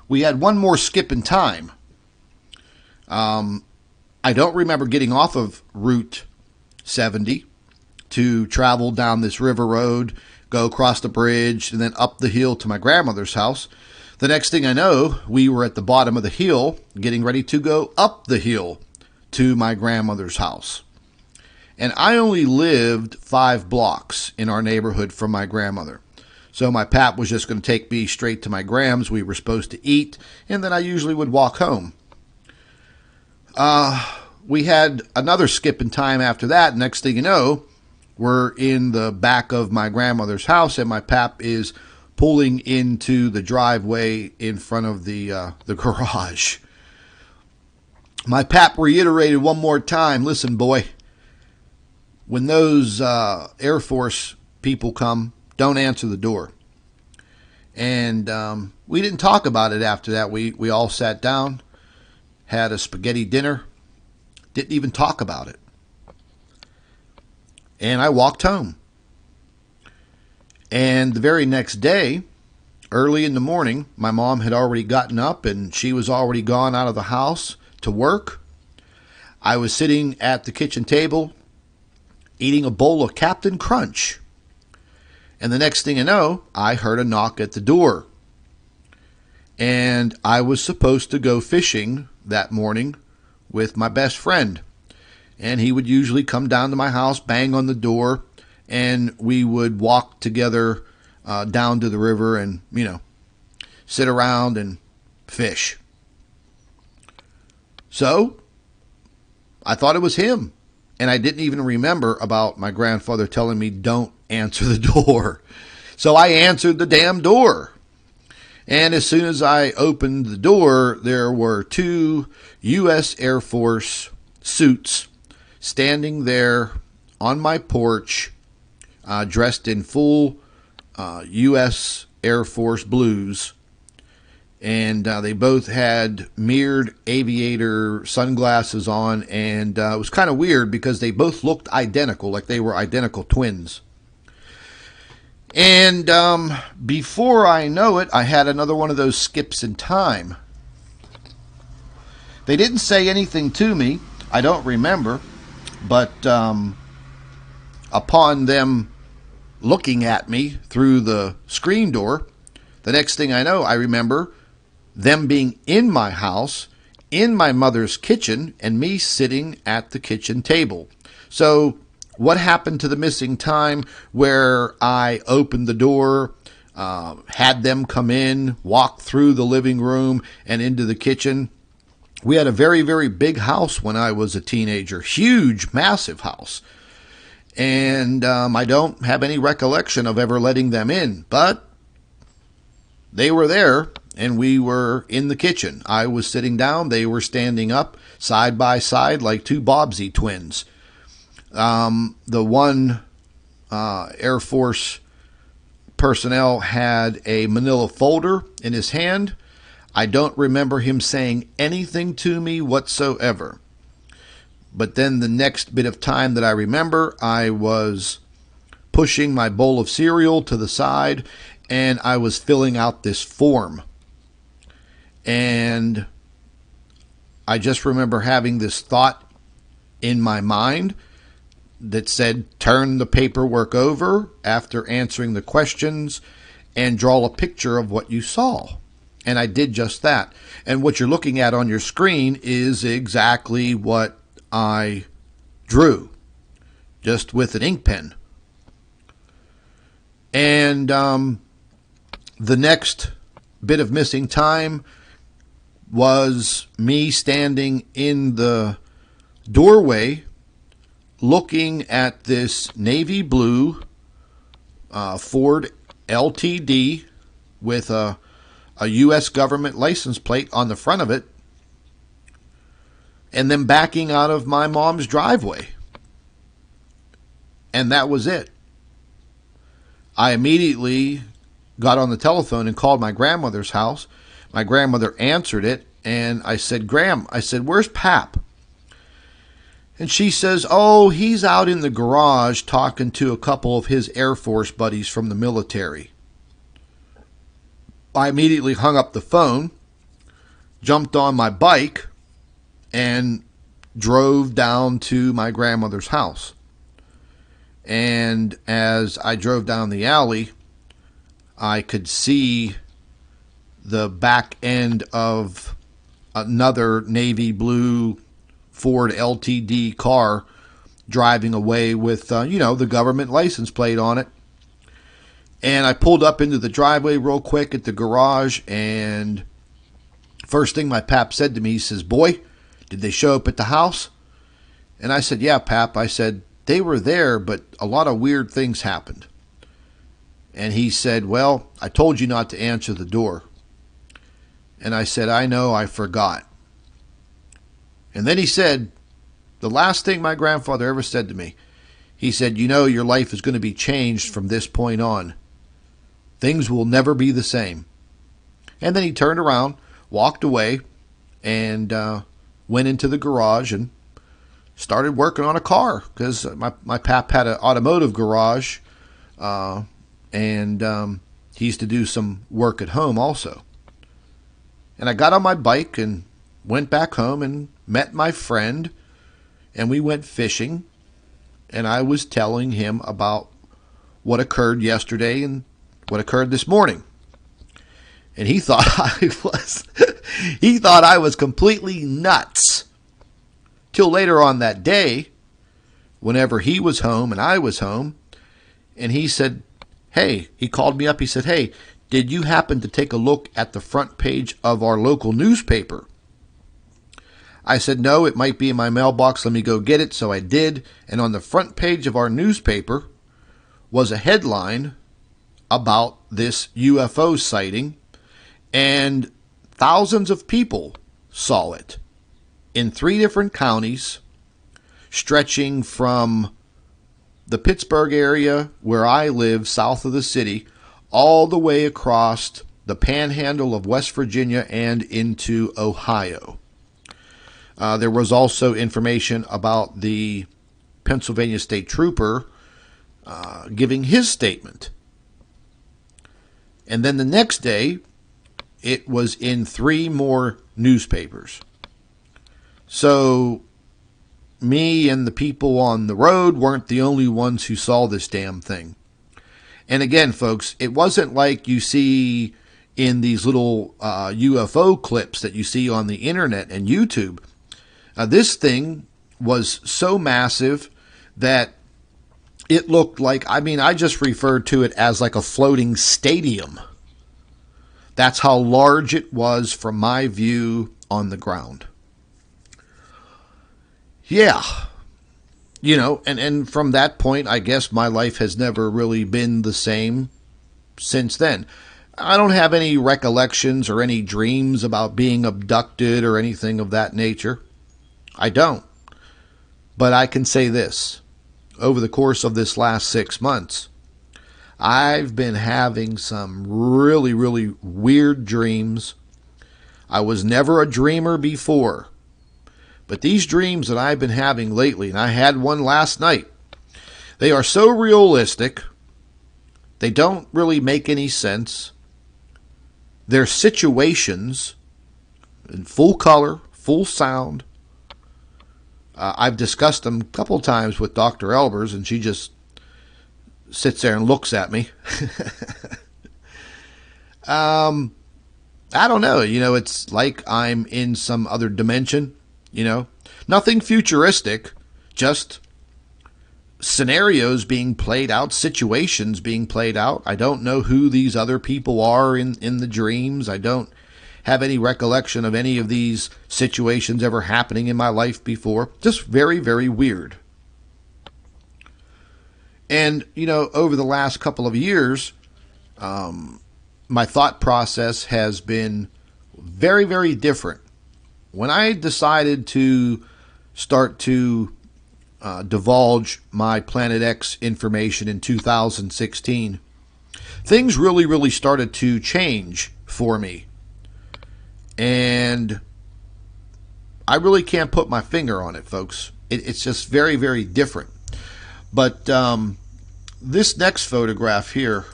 We had one more skip in time. I don't remember getting off of Route 70 to travel down this river road, go across the bridge, and then up the hill to my grandmother's house. The next thing I know, we were at the bottom of the hill, getting ready to go up the hill to my grandmother's house. And I only lived 5 blocks in our neighborhood from my grandmother. So my pap was just going to take me straight to my grams. We were supposed to eat, and then I usually would walk home. We had another skip in time after that. Next thing you know, we're in the back of my grandmother's house, and my pap is pulling into the driveway in front of the garage. My pap reiterated one more time, listen, boy, when those Air Force people come, don't answer the door. And we didn't talk about it after that. We all sat down, had a spaghetti dinner, didn't even talk about it. And I walked home. And the very next day, early in the morning, my mom had already gotten up and she was already gone out of the house to work. I was sitting at the kitchen table eating a bowl of Captain Crunch. And the next thing I know, I heard a knock at the door. And I was supposed to go fishing that morning with my best friend. And he would usually come down to my house, bang on the door, and we would walk together down to the river and, you know, sit around and fish. So I thought it was him. And I didn't even remember about my grandfather telling me don't answer the door. So I answered the damn door. And as soon as I opened the door, there were 2 U.S. Air Force suits standing there on my porch, dressed in full U.S. Air Force blues. And they both had mirrored aviator sunglasses on, and it was kind of weird because they both looked identical, like they were identical twins. And before I know it, I had another one of those skips in time. They didn't say anything to me. I don't remember. But upon them looking at me through the screen door, The next thing I know, I remember them being in my house, in my mother's kitchen, and me sitting at the kitchen table. So what happened to the missing time where I opened the door, had them come in, walk through the living room and into the kitchen? We had a very, very big house when I was a teenager. Huge, massive house. And I don't have any recollection of ever letting them in. But they were there, and we were in the kitchen. I was sitting down. They were standing up, side by side, like two Bobbsey twins. The one Air Force personnel had a manila folder in his hand. I don't remember him saying anything to me whatsoever. But then the next bit of time that I remember, I was pushing my bowl of cereal to the side, and I was filling out this form. And I just remember having this thought in my mind that said, turn the paperwork over after answering the questions and draw a picture of what you saw. And I did just that. And what you're looking at on your screen is exactly what I drew, just with an ink pen. And the next bit of missing time was me standing in the doorway looking at this navy blue Ford LTD with a U.S. government license plate on the front of it, and then backing out of my mom's driveway. And that was it. I immediately got on the telephone and called my grandmother's house. My grandmother answered it, and I said, Gram, I said, where's Pap? And she says, oh, he's out in the garage talking to a couple of his Air Force buddies from the military. I immediately hung up the phone, jumped on my bike, and drove down to my grandmother's house. And as I drove down the alley, I could see the back end of another navy blue Ford LTD car driving away with, the government license plate on it. And I pulled up into the driveway real quick at the garage, and first thing my pap said to me, he says, boy, did they show up at the house? And I said, yeah, Pap. I said, they were there, but a lot of weird things happened. And he said, well, I told you not to answer the door. And I said, I know, I forgot. And then he said, the last thing my grandfather ever said to me, he said, your life is going to be changed from this point on. Things will never be the same. And then he turned around, walked away, and went into the garage and started working on a car, because my pap had an automotive garage, and he used to do some work at home also. And I got on my bike and went back home and met my friend, and we went fishing, and I was telling him about what occurred yesterday and what occurred this morning. And he thought I was completely nuts. Till later on that day, whenever he was home and I was home, and he said, hey, he called me up, he said, hey, did you happen to take a look at the front page of our local newspaper? I said, no, it might be in my mailbox, let me go get it. So I did, and on the front page of our newspaper was a headline about this UFO sighting, and thousands of people saw it in 3 different counties, stretching from the Pittsburgh area where I live, south of the city, all the way across the panhandle of West Virginia and into Ohio. There was also information about the Pennsylvania State Trooper giving his statement. And then the next day, it was in 3 more newspapers. So me and the people on the road weren't the only ones who saw this damn thing. And again, folks, it wasn't like you see, in these little UFO clips that you see on the internet and YouTube. This thing was so massive that it looked like, I just referred to it as like a floating stadium. That's how large it was from my view on the ground. Yeah. And from that point, I guess my life has never really been the same since then. I don't have any recollections or any dreams about being abducted or anything of that nature. I don't. But I can say this. Over the course of this last 6 months, I've been having some really, really weird dreams. I was never a dreamer before. But these dreams that I've been having lately, and I had one last night, they are so realistic. They don't really make any sense. They're situations in full color, full sound. I've discussed them a couple times with Dr. Albers, and she just sits there and looks at me. I don't know. It's like I'm in some other dimension. Nothing futuristic, just scenarios being played out, situations being played out. I don't know who these other people are in the dreams. I don't have any recollection of any of these situations ever happening in my life before. Just very, very weird. And, over the last couple of years, my thought process has been very, very different. When I decided to start to divulge my Planet X information in 2016, things really, really started to change for me. And I really can't put my finger on it, folks. It's just very, very different. But this next photograph here,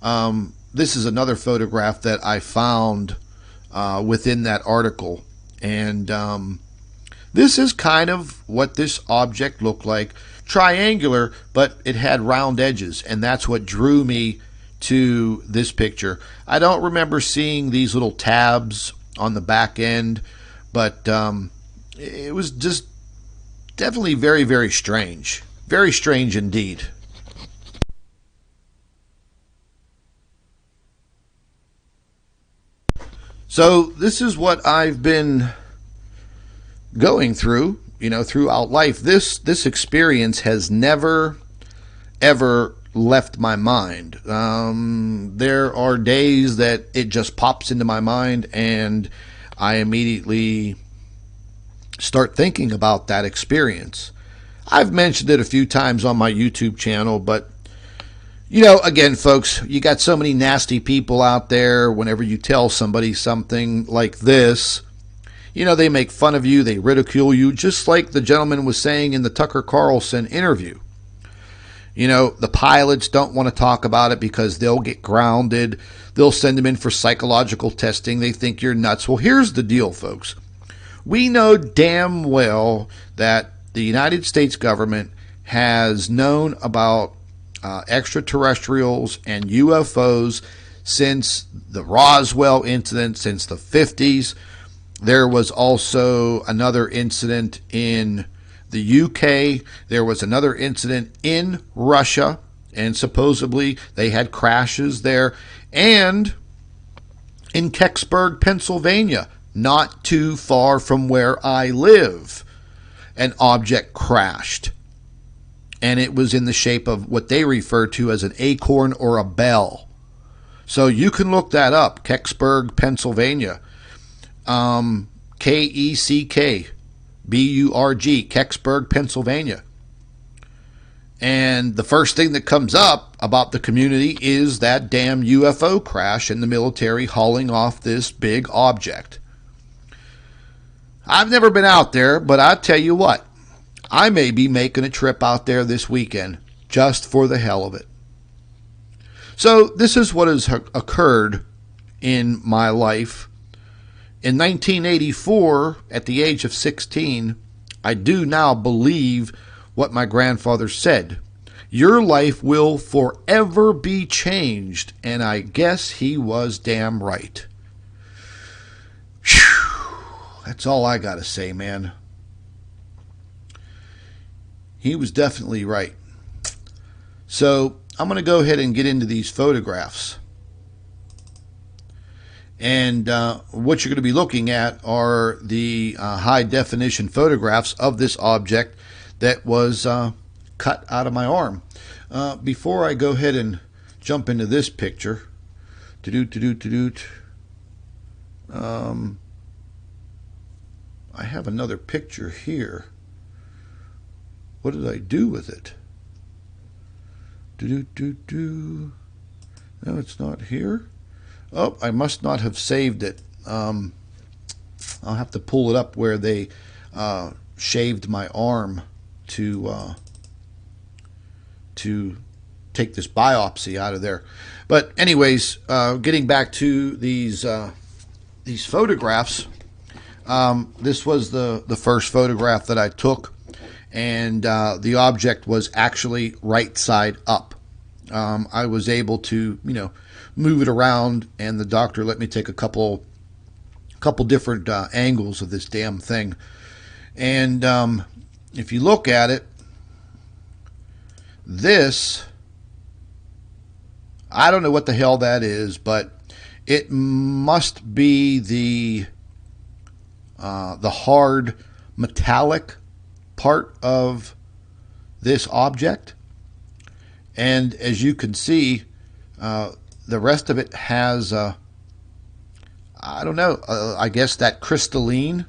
this is another photograph that I found within that article. And this is kind of what this object looked like. Triangular, but it had round edges. And that's what drew me to this picture. I don't remember seeing these little tabs on the back end, but it was just definitely very, very strange. Very strange indeed. So this is what I've been going through, throughout life. This experience has never, ever left my mind. There are days that it just pops into my mind and I immediately start thinking about that experience. I've mentioned it a few times on my YouTube channel, but again, folks, you got so many nasty people out there. Whenever you tell somebody something like this, they make fun of you, they ridicule you, just like the gentleman was saying in the Tucker Carlson interview. The pilots don't want to talk about it because they'll get grounded. They'll send them in for psychological testing. They think you're nuts. Well, here's the deal, folks. We know damn well that the United States government has known about extraterrestrials and UFOs since the Roswell incident, since the 50s. There was also another incident in the UK. There was another incident in Russia, and supposedly they had crashes there. And in Kecksburg, Pennsylvania, not too far from where I live, an object crashed. And it was in the shape of what they refer to as an acorn or a bell. So you can look that up, Kecksburg, Pennsylvania. Keckburg, Kecksburg, Pennsylvania. And the first thing that comes up about the community is that damn UFO crash and the military hauling off this big object. I've never been out there, but I tell you what, I may be making a trip out there this weekend just for the hell of it. So this is what has occurred in my life. In 1984, at the age of 16, I do now believe what my grandfather said. Your life will forever be changed. And I guess he was damn right. Whew. That's all I got to say, man. He was definitely right. So I'm going to go ahead and get into these photographs. And what you're going to be looking at are the high definition photographs of this object that was cut out of my arm. Before I go ahead and jump into this picture, I have another picture here. What did I do with it? No, it's not here. Oh, I must not have saved it. I'll have to pull it up where they shaved my arm to take this biopsy out of there. But anyways, getting back to these photographs, this was the first photograph that I took, and the object was actually right side up. I was able to, move it around, and the doctor let me take a couple different angles of this damn thing. And if you look at it, this, I don't know what the hell that is, but it must be the hard metallic part of this object. And as you can see, the rest of it has, I don't know, I guess that crystalline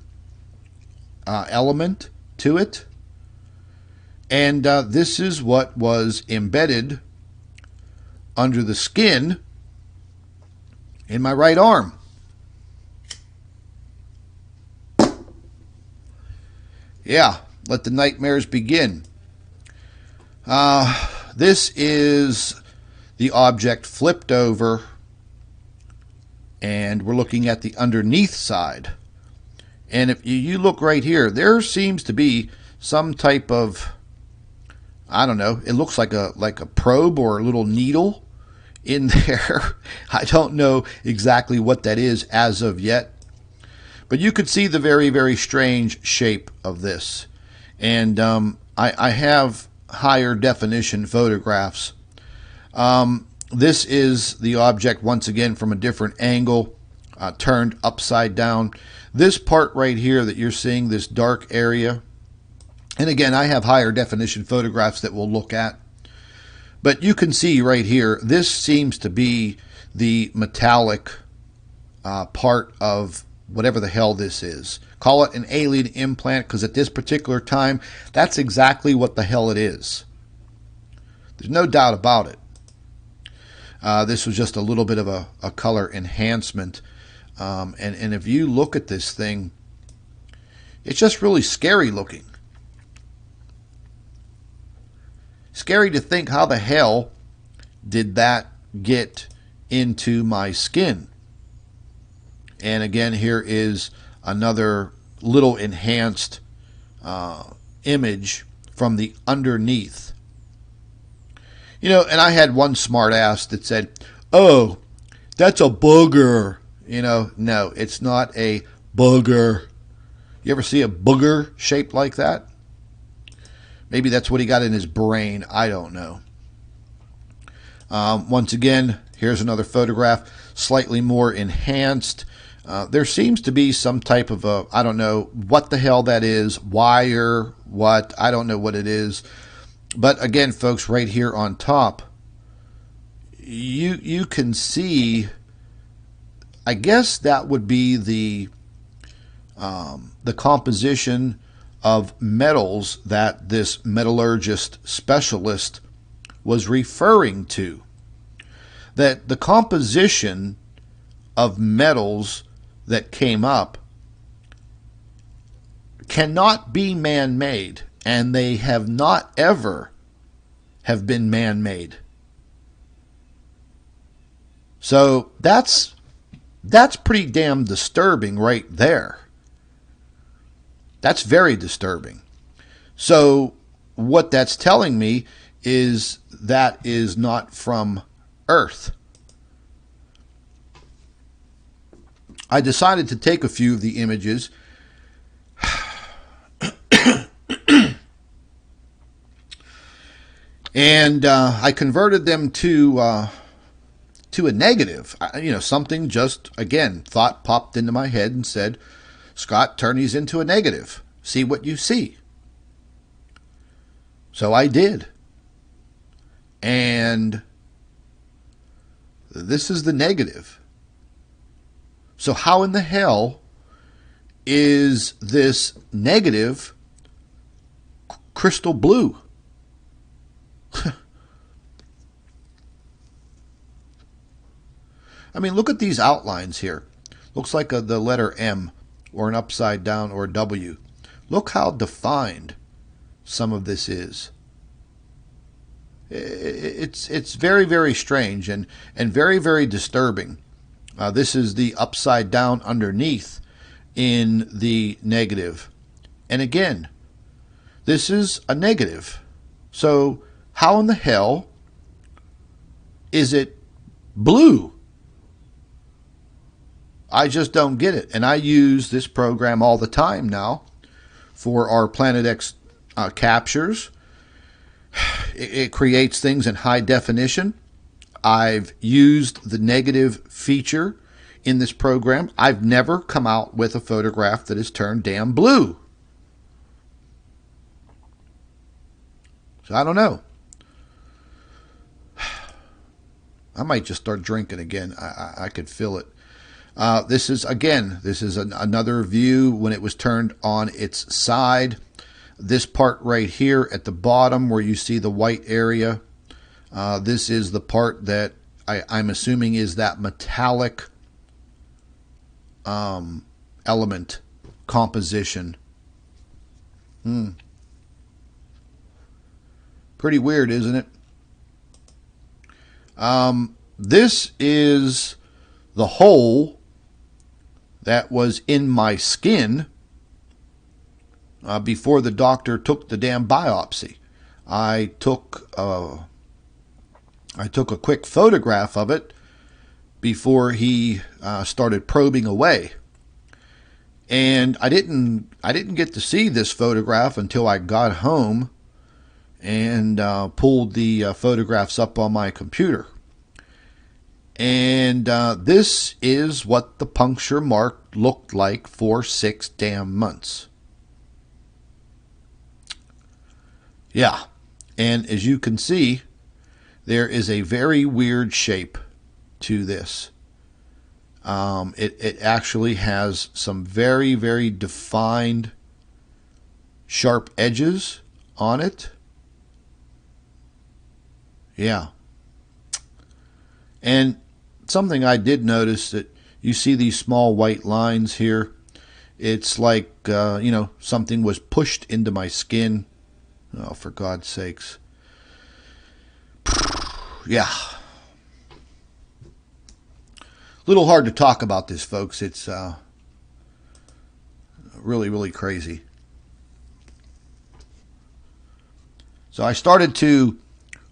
element to it. And this is what was embedded under the skin in my right arm. Yeah, let the nightmares begin. This is the object flipped over, and we're looking at the underneath side. And if you look right here, there seems to be some type of, I don't know, it looks like a probe or a little needle in there. I don't know exactly what that is as of yet, but you could see the very, very strange shape of this. And I have higher definition photographs. This is the object once again from a different angle, turned upside down. This part right here that you're seeing, this dark area, and again, I have higher definition photographs that we'll look at. But you can see right here, this seems to be the metallic part of whatever the hell this is. Call it an alien implant, because at this particular time, that's exactly what the hell it is. There's no doubt about it. This was just a little bit of a color enhancement. And if you look at this thing, it's just really scary looking. Scary to think, how the hell did that get into my skin? And again, here is another little enhanced image from the underneath. And I had one smart ass that said, "Oh, that's a booger." No, it's not a booger. You ever see a booger shaped like that? Maybe that's what he got in his brain. I don't know. Once again, here's another photograph, slightly more enhanced. There seems to be some type of I don't know what the hell that is, wire, what, I don't know what it is. But again, folks, right here on top, you can see, I guess that would be the composition of metals that this metallurgist specialist was referring to. That the composition of metals that came up cannot be man-made, and they have not ever have been man-made. So that's pretty damn disturbing right there. That's very disturbing. So what that's telling me is that is not from Earth. I decided to take a few of the images and I converted them to a negative. Something just, again, thought popped into my head and said, Scott, turn these into a negative. See what you see. So I did. And this is the negative. So how in the hell is this negative crystal blue? I mean, look at these outlines here. Looks like the letter M or an upside down or W. Look how defined some of this is. It's very, very strange and very, very disturbing. This is the upside down underneath in the negative. And again, this is a negative. So how in the hell is it blue? I just don't get it. And I use this program all the time now for our Planet X captures. It creates things in high definition. I've used the negative feature in this program. I've never come out with a photograph that is turned damn blue. So I don't know. I might just start drinking again. I could feel it. This is another view when it was turned on its side. This part right here at the bottom where you see the white area, this is the part that I'm assuming is that metallic element composition. Pretty weird, isn't it? This is the hole that was in my skin before the doctor took the damn biopsy. I took a quick photograph of it before he started probing away, and I didn't get to see this photograph until I got home and pulled the photographs up on my computer. And this is what the puncture mark looked like for 6 damn months. Yeah, and as you can see, there is a very weird shape to this. It actually has some very, very defined sharp edges on it. Yeah. And something I did notice, that you see these small white lines here. It's like, something was pushed into my skin. Oh, for God's sakes. Yeah. A little hard to talk about this, folks. It's really, really crazy. So I started to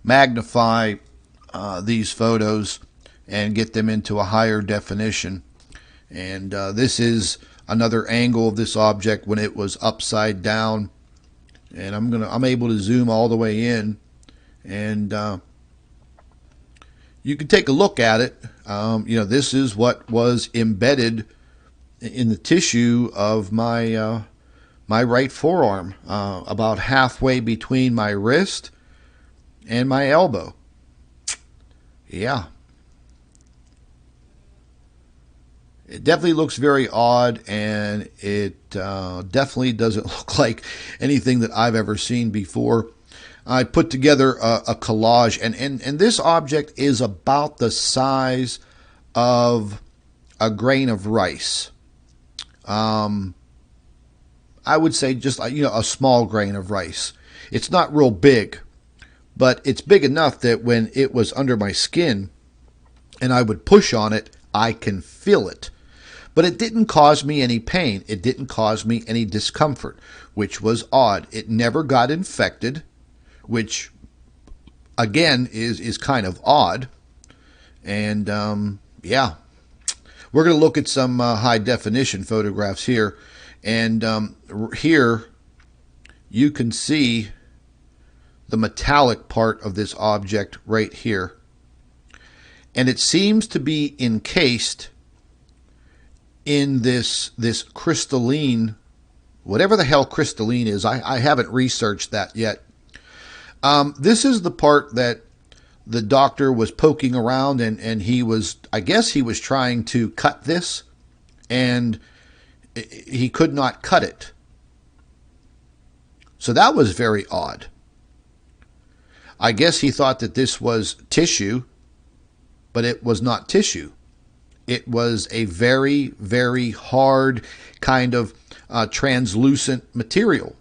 magnify these photos and get them into a higher definition. And this is another angle of this object when it was upside down. And I'm able to zoom all the way in, and you can take a look at it. This is what was embedded in the tissue of my my right forearm, about halfway between my wrist and my elbow. Yeah. It definitely looks very odd, and it definitely doesn't look like anything that I've ever seen before. I put together a collage, and this object is about the size of a grain of rice. I would say just a small grain of rice. It's not real big, but it's big enough that when it was under my skin and I would push on it, I can feel it. But it didn't cause me any pain. It didn't cause me any discomfort, which was odd. It never got infected, which again, is kind of odd. And yeah, we're going to look at some high definition photographs here. And here you can see the metallic part of this object right here. And it seems to be encased in this crystalline, whatever the hell crystalline is. I haven't researched that yet. This is the part that the doctor was poking around, and he was, I guess he was trying to cut this, and he could not cut it. So that was very odd. I guess he thought that this was tissue, but it was not tissue. It was a very, very hard kind of translucent material.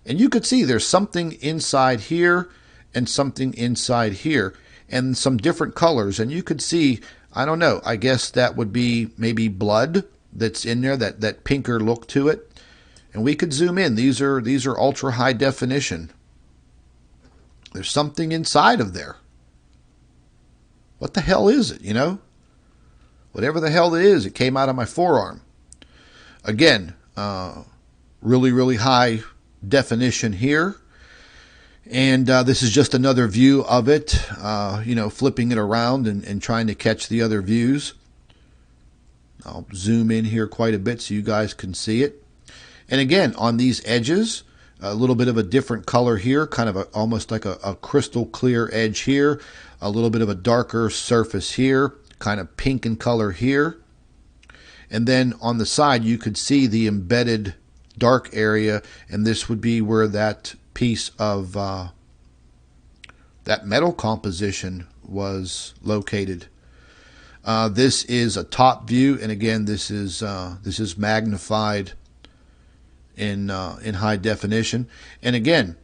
And you could see there's something inside here and something inside here and some different colors. And you could see, I don't know, I guess that would be maybe blood that's in there, that pinker look to it. And we could zoom in. These are ultra high definition. There's something inside of there. What the hell is it, you know? Whatever the hell it is, it came out of my forearm. Again, really, really high definition here. And this is just another view of it, you know, flipping it around and trying to catch the other views. I'll zoom in here quite a bit so you guys can see it. And again, on these edges, a little bit of a different color here, kind of almost like a crystal clear edge here, a little bit of a darker surface here, kind of pink in color here. And then on the side, you could see the embedded dark area, and this would be where that piece of that metal composition was located. This is a top view, and again, this is magnified in high definition. And again,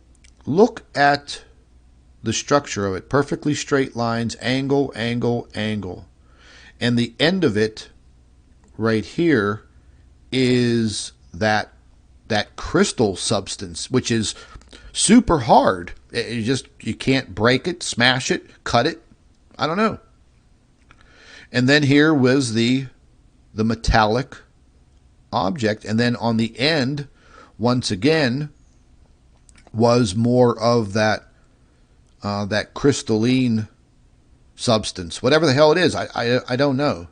look at the structure of it. Perfectly straight lines, angle, angle, angle. And the end of it right here is that crystal substance, which is super hard. You can't break it, smash it, cut it. I don't know. And then here was the metallic object, and then on the end, once again, was more of that crystalline substance, whatever the hell it is. I don't know,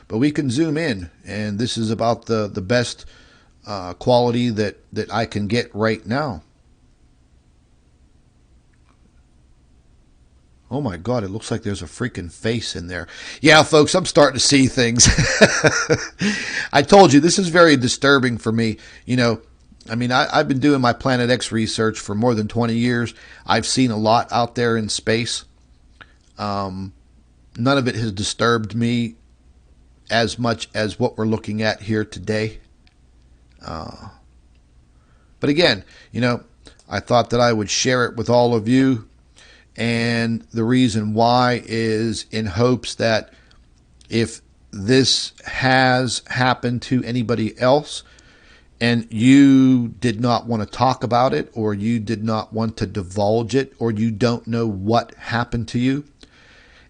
but we can zoom in, and this is about the best quality that I can get right now. Oh my God, it looks like there's a freaking face in there. Yeah, folks, I'm starting to see things. I told you, this is very disturbing for me. You know, I mean, I've been doing my Planet X research for more than 20 years. I've seen a lot out there in space. None of it has disturbed me as much as what we're looking at here today. But again, you know, I thought that I would share it with all of you. And the reason why is in hopes that if this has happened to anybody else and you did not want to talk about it, or you did not want to divulge it, or you don't know what happened to you,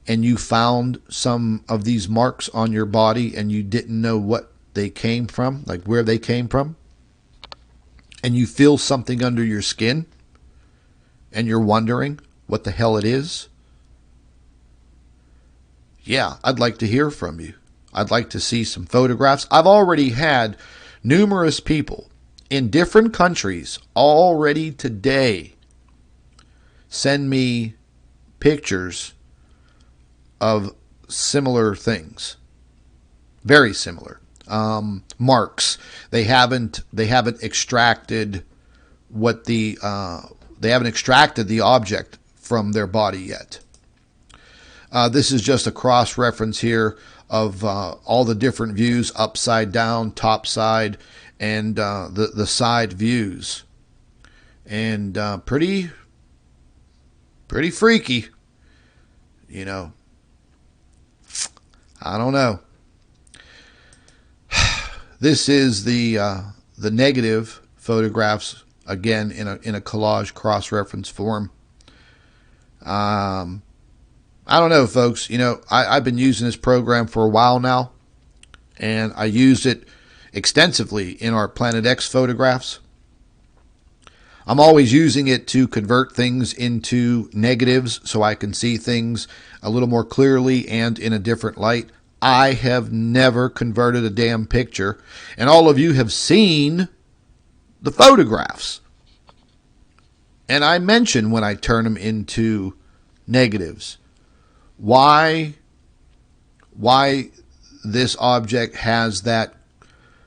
and you found some of these marks on your body and you didn't know what they came from, like where they came from, and you feel something under your skin and you're wondering what the hell it is, yeah, I'd like to hear from you. I'd like to see some photographs. I've already had numerous people in different countries already today send me pictures of similar things, very similar marks. They haven't extracted they haven't extracted the object from their body yet. This is just a cross reference here of all the different views, upside down, top side, and the side views, and pretty freaky, you know. I don't know. This is the negative photographs, again in a collage cross-reference form. I don't know, folks. You know, I've been using this program for a while now, and I use it extensively in our Planet X photographs. I'm always using it to convert things into negatives so I can see things a little more clearly and in a different light. I have never converted a damn picture, and all of you have seen the photographs. And I mention when I turn them into negatives why this object has that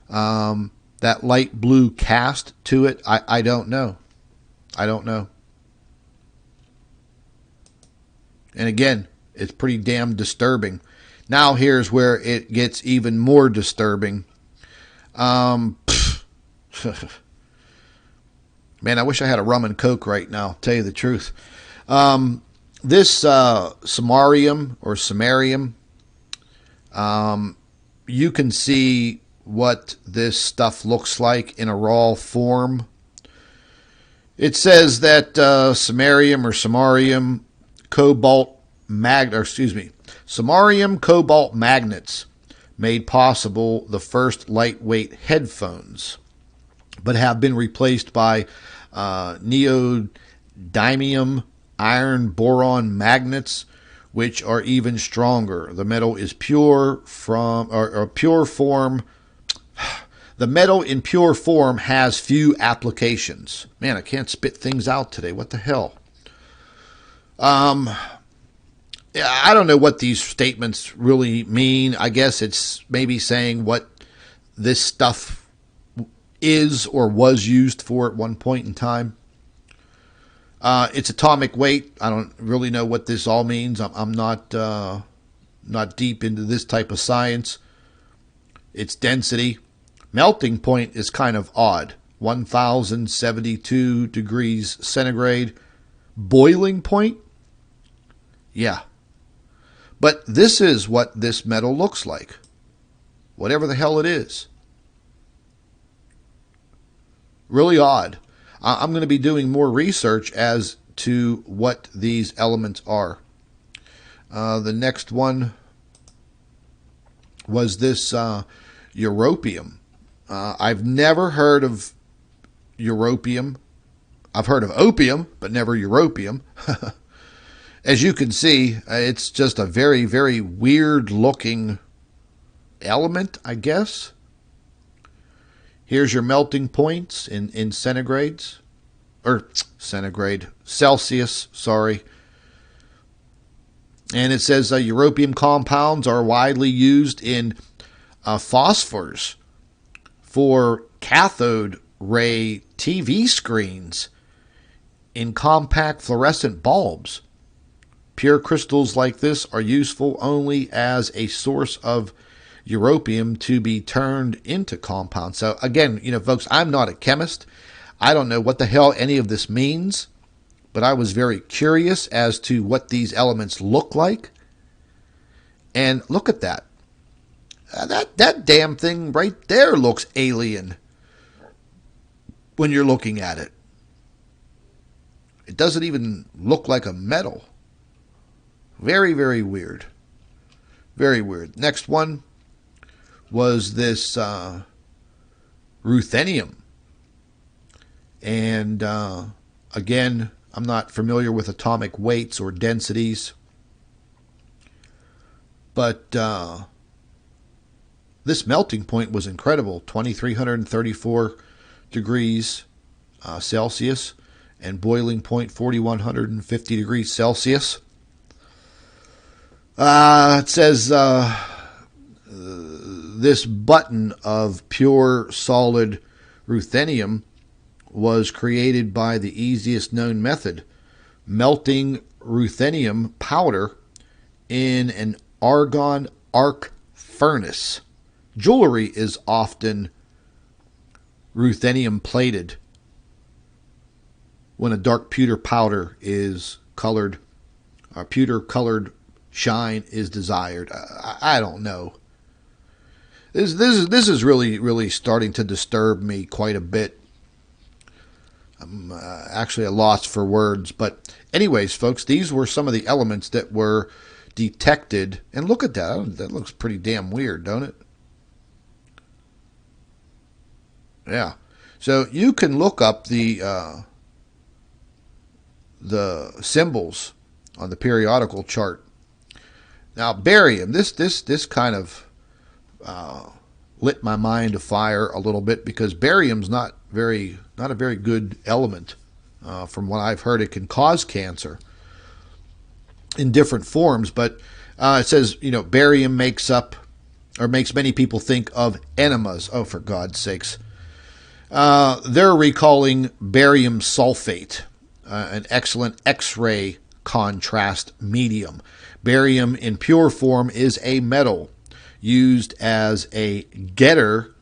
that light blue cast to it. I don't know. I don't know. And again, it's pretty damn disturbing. Now here's where it gets even more disturbing. Man, I wish I had a rum and coke right now, tell you the truth. This samarium or samarium, you can see what this stuff looks like in a raw form. It says that samarium cobalt magnets made possible the first lightweight headphones, but have been replaced by neodymium iron boron magnets, which are even stronger. The metal is pure from or pure form. The metal in pure form has few applications. Man, I can't spit things out today. What the hell? I don't know what these statements really mean. I guess it's maybe saying what this stuff is or was used for at one point in time. Its atomic weight, I don't really know what this all means. I'm not deep into this type of science. Its density. Melting point is kind of odd. 1,072 degrees centigrade. Boiling point? Yeah. But this is what this metal looks like. Whatever the hell it is. Really odd. I'm going to be doing more research as to what these elements are. The next one was this europium. I've never heard of europium. I've heard of opium, but never europium. As you can see, it's just a very, very weird looking element, I guess. Here's your melting points in centigrades. Or centigrade. Celsius, sorry. And it says europium compounds are widely used in phosphors for cathode ray TV screens, in compact fluorescent bulbs. Pure crystals like this are useful only as a source of europium to be turned into compounds. So again, you know, folks, I'm not a chemist. I don't know what the hell any of this means, but I was very curious as to what these elements look like. And look at that. That damn thing right there looks alien when you're looking at it. It doesn't even look like a metal. Very, very weird. Very weird. Next one was this ruthenium. And again, I'm not familiar with atomic weights or densities. But this melting point was incredible. 2,334 degrees Celsius and boiling point 4,150 degrees Celsius. It says this button of pure solid ruthenium was created by the easiest known method, melting ruthenium powder in an argon arc furnace. Jewelry is often ruthenium plated when a dark pewter powder is colored, or pewter colored shine is desired. I don't know. This is really, really starting to disturb me quite a bit. I'm actually a loss for words. But anyways, folks, these were some of the elements that were detected. And look at that. That looks pretty damn weird, don't it? Yeah. So you can look up the symbols on the periodical chart. Now, barium, this kind of lit my mind afire a little bit, because barium's not a very good element. From what I've heard, it can cause cancer in different forms. But it says, barium makes many people think of enemas. Oh, for God's sakes. They're recalling barium sulfate, an excellent X-ray contrast medium. Barium in pure form is a metal used as a getter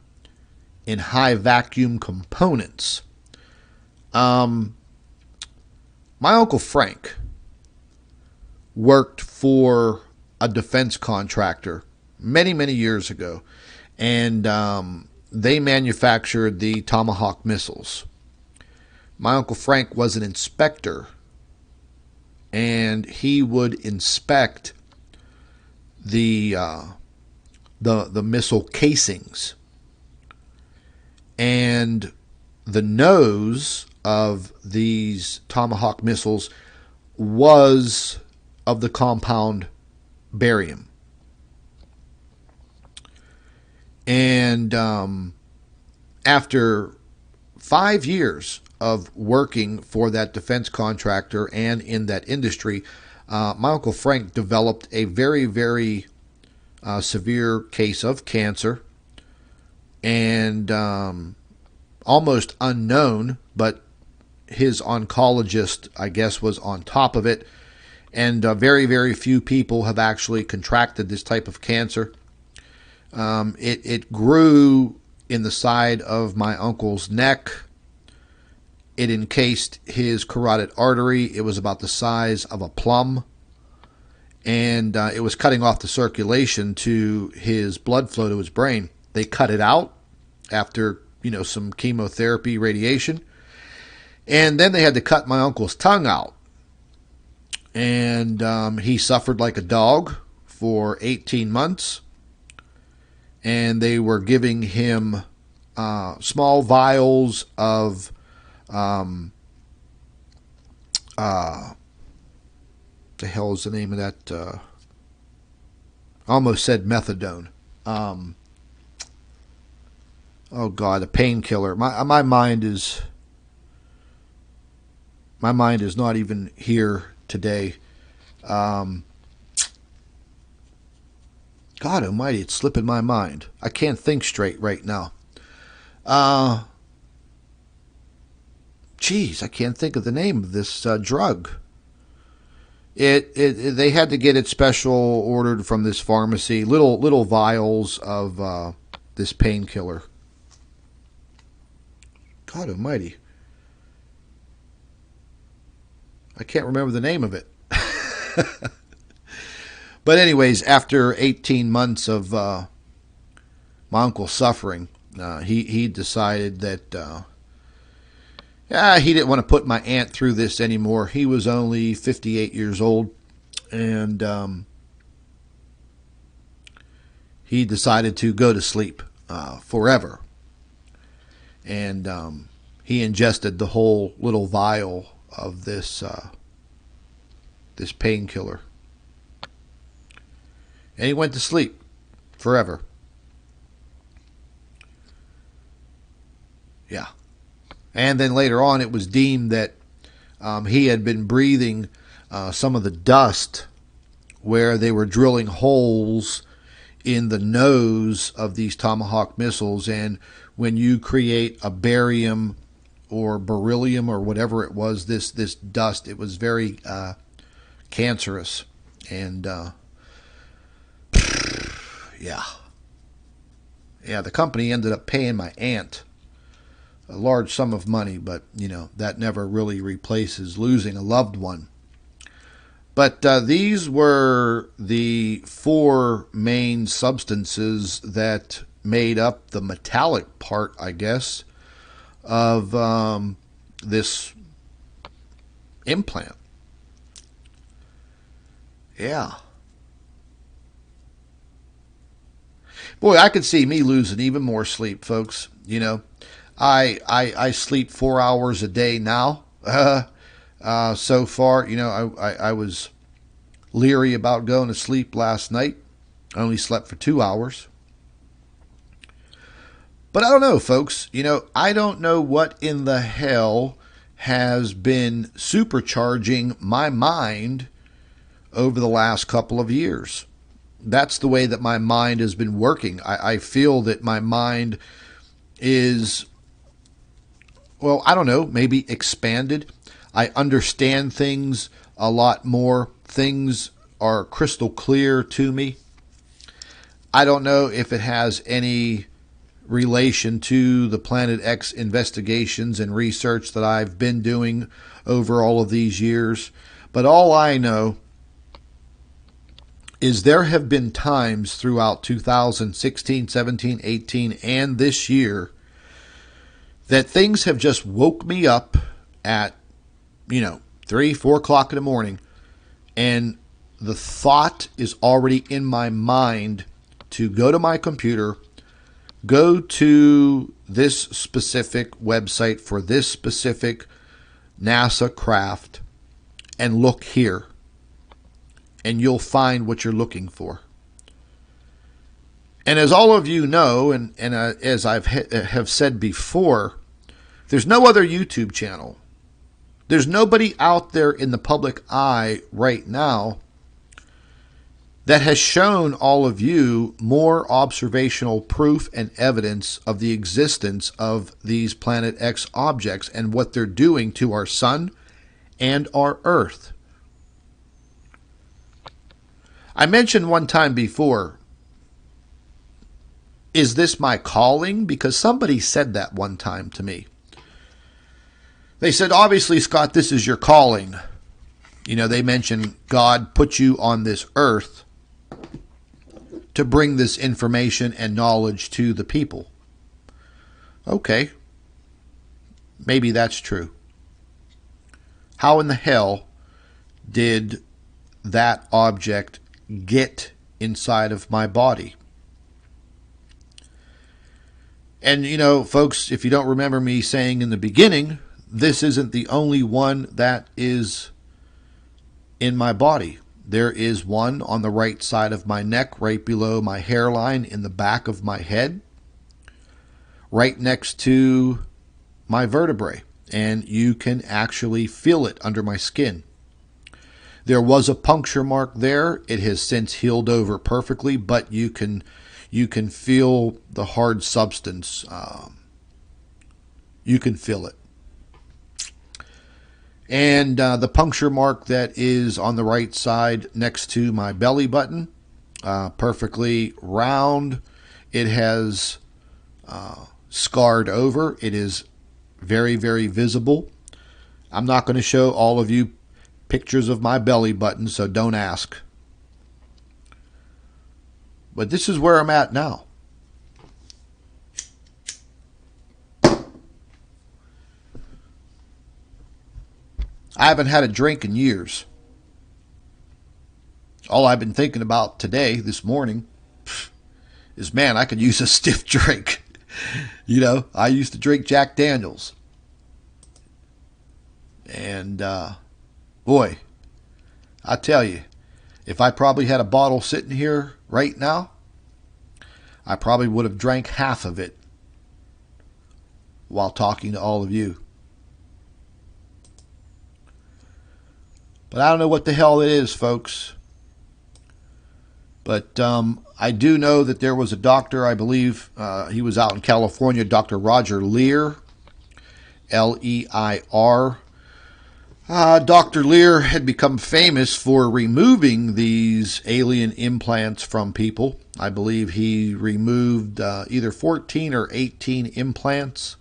in high vacuum components. My Uncle Frank worked for a defense contractor many, many years ago, and they manufactured the Tomahawk missiles. My Uncle Frank was an inspector, and he would inspect the missile casings. And the nose of these Tomahawk missiles was of the compound barium. And after 5 years of working for that defense contractor and in that industry, my Uncle Frank developed a very, very severe case of cancer, and almost unknown, but his oncologist, I guess, was on top of it. And very, very few people have actually contracted this type of cancer. It grew in the side of my uncle's neck. It encased his carotid artery. It was about the size of a plum. And it was cutting off the circulation to his blood flow to his brain. They cut it out after, some chemotherapy, radiation. And then they had to cut my uncle's tongue out. And he suffered like a dog for 18 months. And they were giving him small vials of the hell is the name of that? I almost said methadone. Oh God, a painkiller. My mind is not even here today. God Almighty, it's slipping my mind. I can't think straight right now. Geez, I can't think of the name of this drug. They had to get it special ordered from this pharmacy. Little vials of this painkiller. God Almighty, I can't remember the name of it. But anyways, after 18 months of my uncle suffering, he decided that he didn't want to put my aunt through this anymore. He was only 58 years old, and he decided to go to sleep forever. And he ingested the whole little vial of this painkiller. And he went to sleep forever. Yeah. And then later on, it was deemed that he had been breathing some of the dust where they were drilling holes in the nose of these Tomahawk missiles. And when you create a barium or beryllium or whatever it was, this dust, it was very cancerous. And the company ended up paying my aunt a large sum of money, but that never really replaces losing a loved one. But these were the four main substances that made up the metallic part, I guess, of this implant. Yeah. Boy, I could see me losing even more sleep, folks. You know, I sleep 4 hours a day now. So far, you know, I was leery about going to sleep last night. I only slept for 2 hours. But I don't know, folks. You know, I don't know what in the hell has been supercharging my mind over the last couple of years. That's the way that my mind has been working. I feel that my mind is, well, I don't know, maybe expanded. I understand things a lot more. Things are crystal clear to me. I don't know if it has any relation to the Planet X investigations and research that I've been doing over all of these years. But all I know is there have been times throughout 2016, 17, 18, and this year that things have just woke me up at, 3, 4 o'clock in the morning, and the thought is already in my mind to go to my computer, go to this specific website for this specific NASA craft, and look here. And you'll find what you're looking for. And as all of you know, and as I've have said before, there's no other YouTube channel. There's nobody out there in the public eye right now that has shown all of you more observational proof and evidence of the existence of these Planet X objects and what they're doing to our sun and our Earth. I mentioned one time before, is this my calling? Because somebody said that one time to me. They said, obviously, Scott, this is your calling. You know, they mentioned God put you on this earth to bring this information and knowledge to the people. Okay. Maybe that's true. How in the hell did that object get inside of my body? And, folks, if you don't remember me saying in the beginning, this isn't the only one that is in my body. There is one on the right side of my neck, right below my hairline, in the back of my head, right next to my vertebrae. And you can actually feel it under my skin. There was a puncture mark there. It has since healed over perfectly, but you can feel the hard substance. You can feel it. And the puncture mark that is on the right side next to my belly button, perfectly round. It has scarred over. It is very, very visible. I'm not going to show all of you pictures of my belly button, so don't ask. But this is where I'm at now. I haven't had a drink in years. All I've been thinking about today, this morning, is, man, I could use a stiff drink. I used to drink Jack Daniels. And, boy, I tell you, if I probably had a bottle sitting here right now, I probably would have drank half of it while talking to all of you. But I don't know what the hell it is, folks. But I do know that there was a doctor, I believe he was out in California, Dr. Roger Leir, L-E-I-R. Dr. Leir had become famous for removing these alien implants from people. I believe he removed either 14 or 18 implants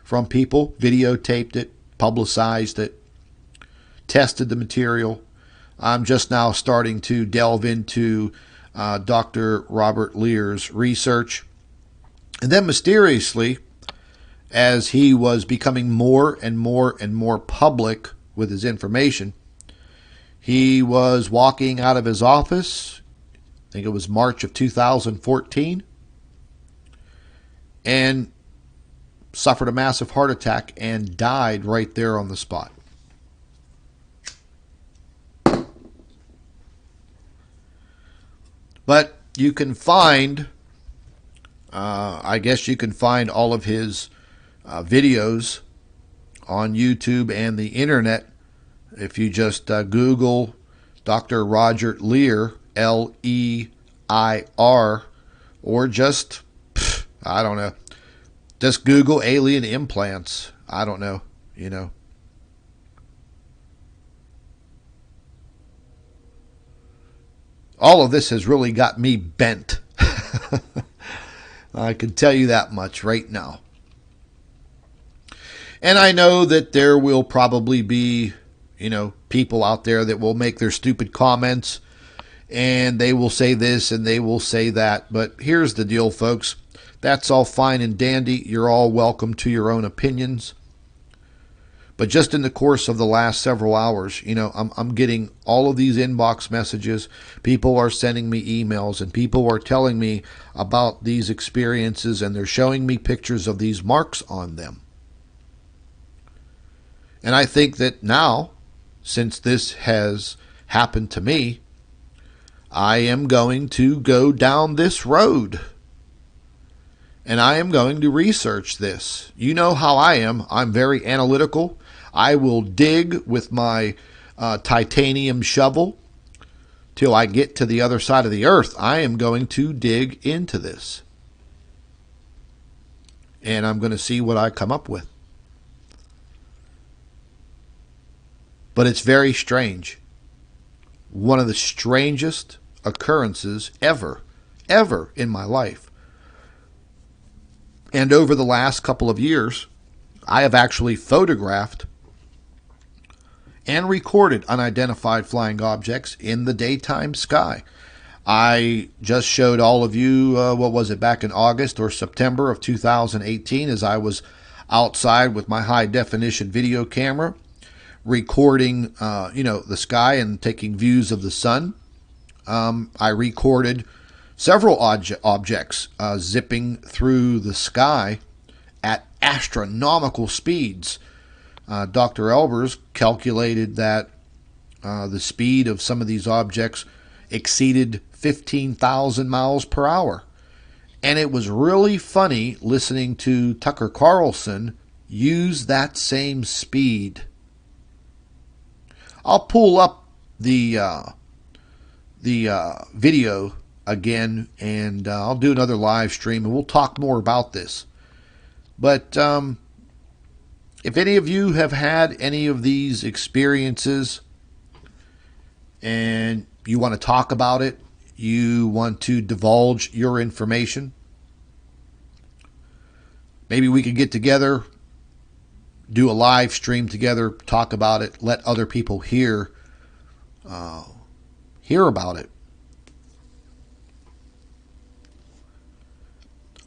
from people, videotaped it, publicized it, tested the material. I'm just now starting to delve into Dr. Robert Leir's research. And then mysteriously, as he was becoming more and more and more public with his information, he was walking out of his office, I think it was March of 2014, and suffered a massive heart attack and died right there on the spot. But you can find, I guess you can find all of his videos on YouTube and the internet if you just Google Dr. Roger Leir, L-E-I-R, or just, I don't know, just Google alien implants. I don't know, you know. All of this has really got me bent. I can tell you that much right now. And I know that there will probably be, you know, people out there that will make their stupid comments and they will say this and they will say that. But here's the deal, folks. That's all fine and dandy. You're all welcome to your own opinions. But just in the course of the last several hours, you know, I'm getting all of these inbox messages. People are sending me emails and people are telling me about these experiences and they're showing me pictures of these marks on them. And I think that now, since this has happened to me, I am going to go down this road. And I am going to research this. You know how I am. I'm very analytical. I will dig with my titanium shovel till I get to the other side of the earth. I am going to dig into this. And I'm going to see what I come up with. But it's very strange. One of the strangest occurrences ever in my life. And over the last couple of years, I have actually photographed and recorded unidentified flying objects in the daytime sky. I just showed all of you, what was it, back in August or September of 2018, as I was outside with my high-definition video camera, recording, the sky and taking views of the sun. I recorded several objects zipping through the sky at astronomical speeds. Dr. Albers calculated that the speed of some of these objects exceeded 15,000 miles per hour. And it was really funny listening to Tucker Carlson use that same speed. I'll pull up the video again, and I'll do another live stream, and we'll talk more about this. But if any of you have had any of these experiences and you want to talk about it, you want to divulge your information, maybe we could get together, do a live stream together, talk about it, let other people hear about it.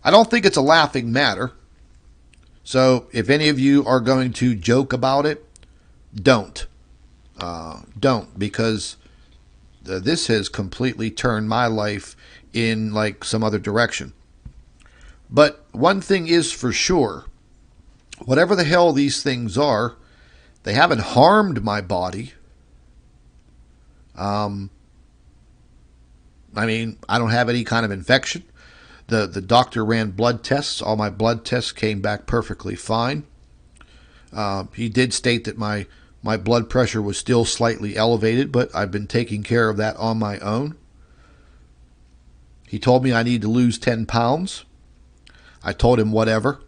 I don't think it's a laughing matter. So if any of you are going to joke about it, don't. Don't, because this has completely turned my life in like some other direction. But one thing is for sure, whatever the hell these things are, they haven't harmed my body. I mean, I don't have any kind of infection. The doctor ran blood tests. All my blood tests came back perfectly fine. He did state that my blood pressure was still slightly elevated, but I've been taking care of that on my own. He told me I need to lose 10 pounds. I told him whatever.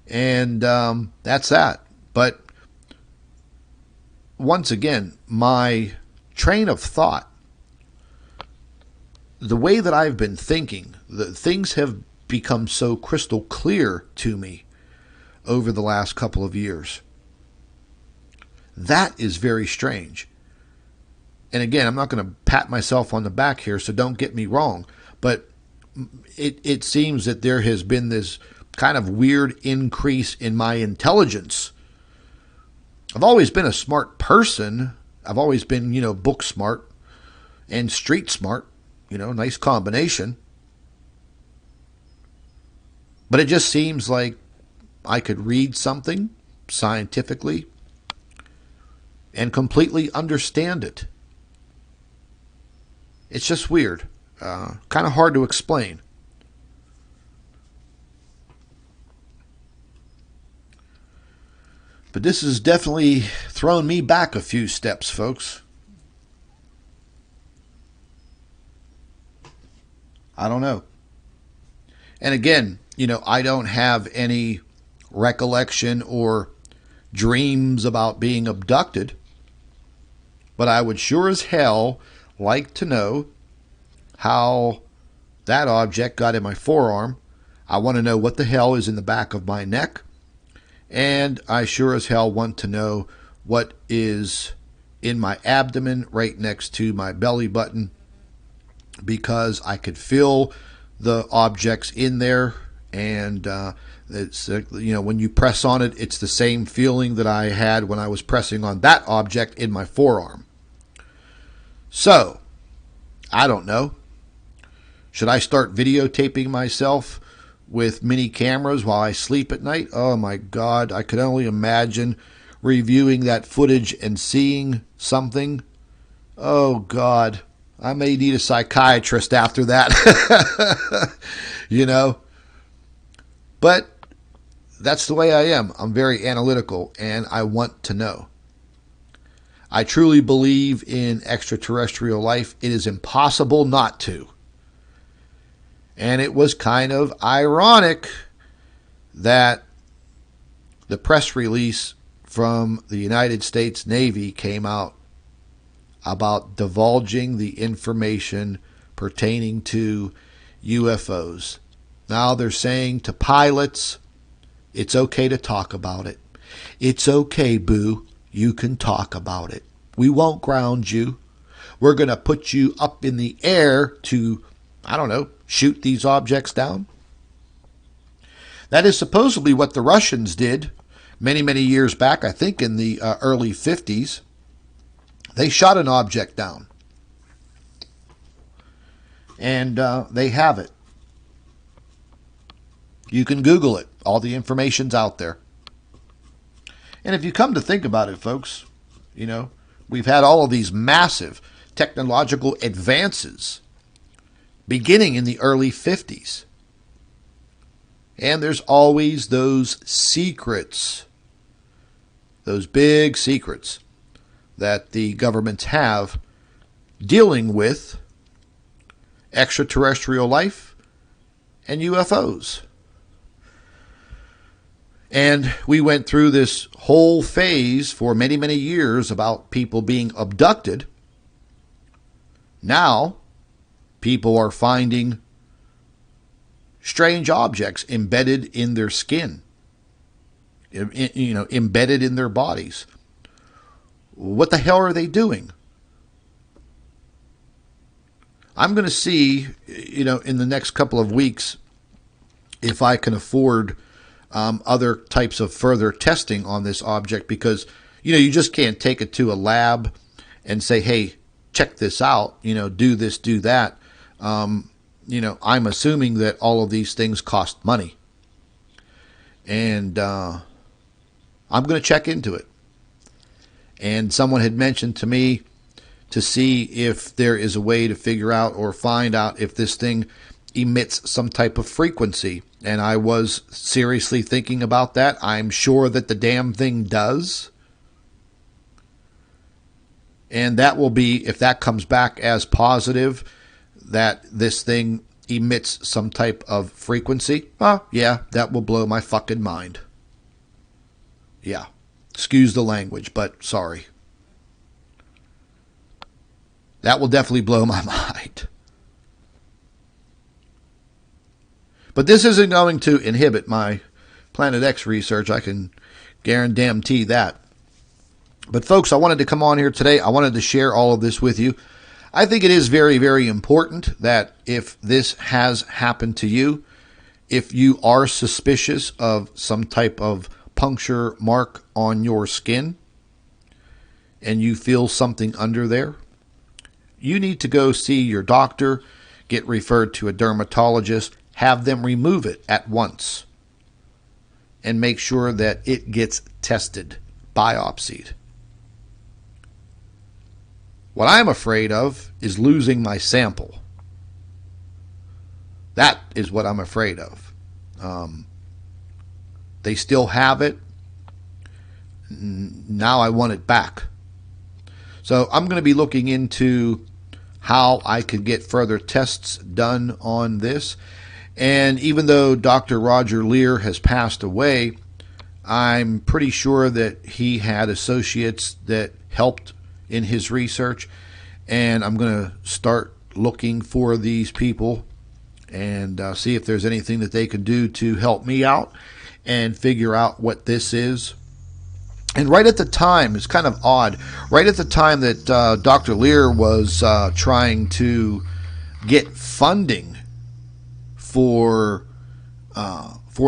And that's that. But once again, my train of thought, the way that I've been thinking, things have become so crystal clear to me over the last couple of years. That is very strange. And again, I'm not going to pat myself on the back here, so don't get me wrong. But it seems that there has been this kind of weird increase in my intelligence. I've always been a smart person. I've always been, book smart and street smart, nice combination. But it just seems like I could read something scientifically and completely understand it. It's just weird. Kind of hard to explain. But this has definitely thrown me back a few steps, folks. I don't know. And again, I don't have any recollection or dreams about being abducted. But I would sure as hell like to know how that object got in my forearm. I want to know what the hell is in the back of my neck. And I sure as hell want to know what is in my abdomen right next to my belly button, because I could feel the objects in there, and it's when you press on it, it's the same feeling that I had when I was pressing on that object in my forearm. So, I don't know. Should I start videotaping myself with mini cameras while I sleep at night? Oh my God, I could only imagine reviewing that footage and seeing something. Oh God, I may need a psychiatrist after that. But that's the way I am. I'm very analytical and I want to know. I truly believe in extraterrestrial life. It is impossible not to. And it was kind of ironic that the press release from the United States Navy came out about divulging the information pertaining to UFOs. Now they're saying to pilots, it's okay to talk about it. It's okay, boo. You can talk about it. We won't ground you. We're going to put you up in the air to, shoot these objects down. That is supposedly what the Russians did many, many years back, I think in the early 50s. They shot an object down. And they have it. You can Google it. All the information's out there. And if you come to think about it, folks, we've had all of these massive technological advances beginning in the early 50s. And there's always those secrets, those big secrets that the governments have dealing with extraterrestrial life and UFOs. And we went through this whole phase for many, many years about people being abducted. Now, people are finding strange objects embedded in their skin, embedded in their bodies. What the hell are they doing? I'm going to see, in the next couple of weeks, if I can afford other types of further testing on this object, because, you just can't take it to a lab and say, hey, check this out, do this, do that. I'm assuming that all of these things cost money. And I'm going to check into it. And someone had mentioned to me to see if there is a way to figure out or find out if this thing emits some type of frequency. And I was seriously thinking about that. I'm sure that the damn thing does. And that will be, if that comes back as positive, that this thing emits some type of frequency, yeah, that will blow my fucking mind. Yeah. Excuse the language, but sorry. That will definitely blow my mind. But this isn't going to inhibit my Planet X research. I can guarantee that. But folks, I wanted to come on here today. I wanted to share all of this with you. I think it is very, very important that if this has happened to you, if you are suspicious of some type of puncture mark on your skin and you feel something under there, you need to go see your doctor, get referred to a dermatologist, have them remove it at once, and make sure that it gets tested, biopsied. What I'm afraid of is losing my sample. That is what I'm afraid of. They still have it. Now I want it back. So I'm going to be looking into how I could get further tests done on this. And even though Dr. Roger Lear has passed away, I'm pretty sure that he had associates that helped in his research. And I'm going to start looking for these people and see if there's anything that they can do to help me out and figure out what this is. And right at the time, it's kind of odd, right at the time that Dr. Lear was trying to get funding for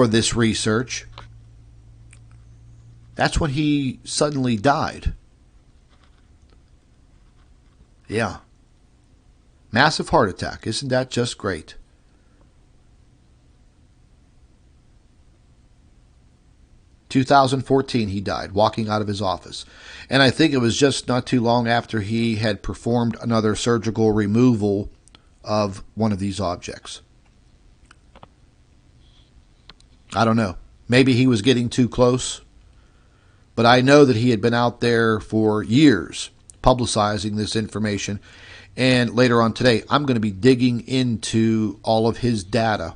this research, that's when he suddenly died. Yeah. Massive heart attack. Isn't that just great? In 2014, he died walking out of his office. And I think it was just not too long after he had performed another surgical removal of one of these objects. I don't know. Maybe he was getting too close. But I know that he had been out there for years publicizing this information. And later on today, I'm going to be digging into all of his data.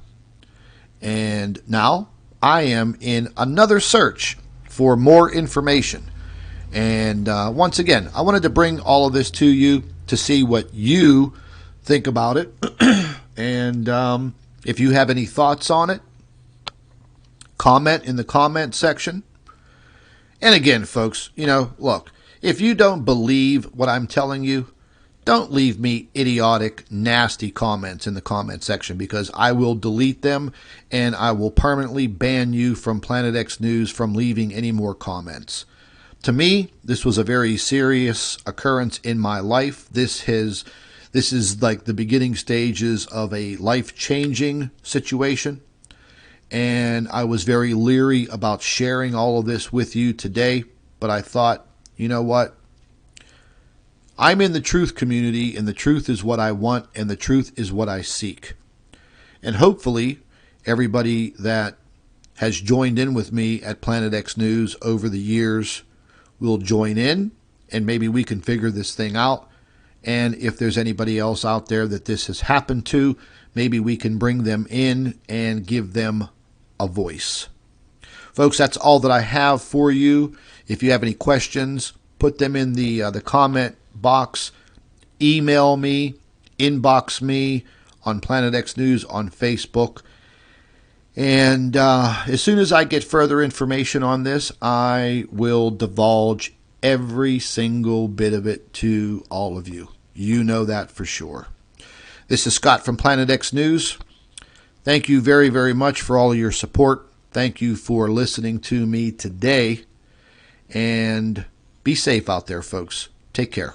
And now I am in another search for more information. And once again, I wanted to bring all of this to you to see what you think about it. And if you have any thoughts on it, comment in the comment section. And again, folks, look, if you don't believe what I'm telling you, don't leave me idiotic, nasty comments in the comment section, because I will delete them and I will permanently ban you from Planet X News from leaving any more comments. To me, this was a very serious occurrence in my life. This is like the beginning stages of a life-changing situation. And I was very leery about sharing all of this with you today. But I thought, you know what? I'm in the truth community, and the truth is what I want, and the truth is what I seek. And hopefully, everybody that has joined in with me at Planet X News over the years will join in, and maybe we can figure this thing out. And if there's anybody else out there that this has happened to, maybe we can bring them in and give them a voice. Folks, that's all that I have for you. If you have any questions, put them in the comment box. Email me, inbox me on Planet X News on Facebook. And as soon as I get further information on this, I will divulge every single bit of it to all of you. You know that for sure. This is Scott from Planet X News. Thank you very, very much for all of your support. Thank you for listening to me today. And be safe out there, folks. Take care.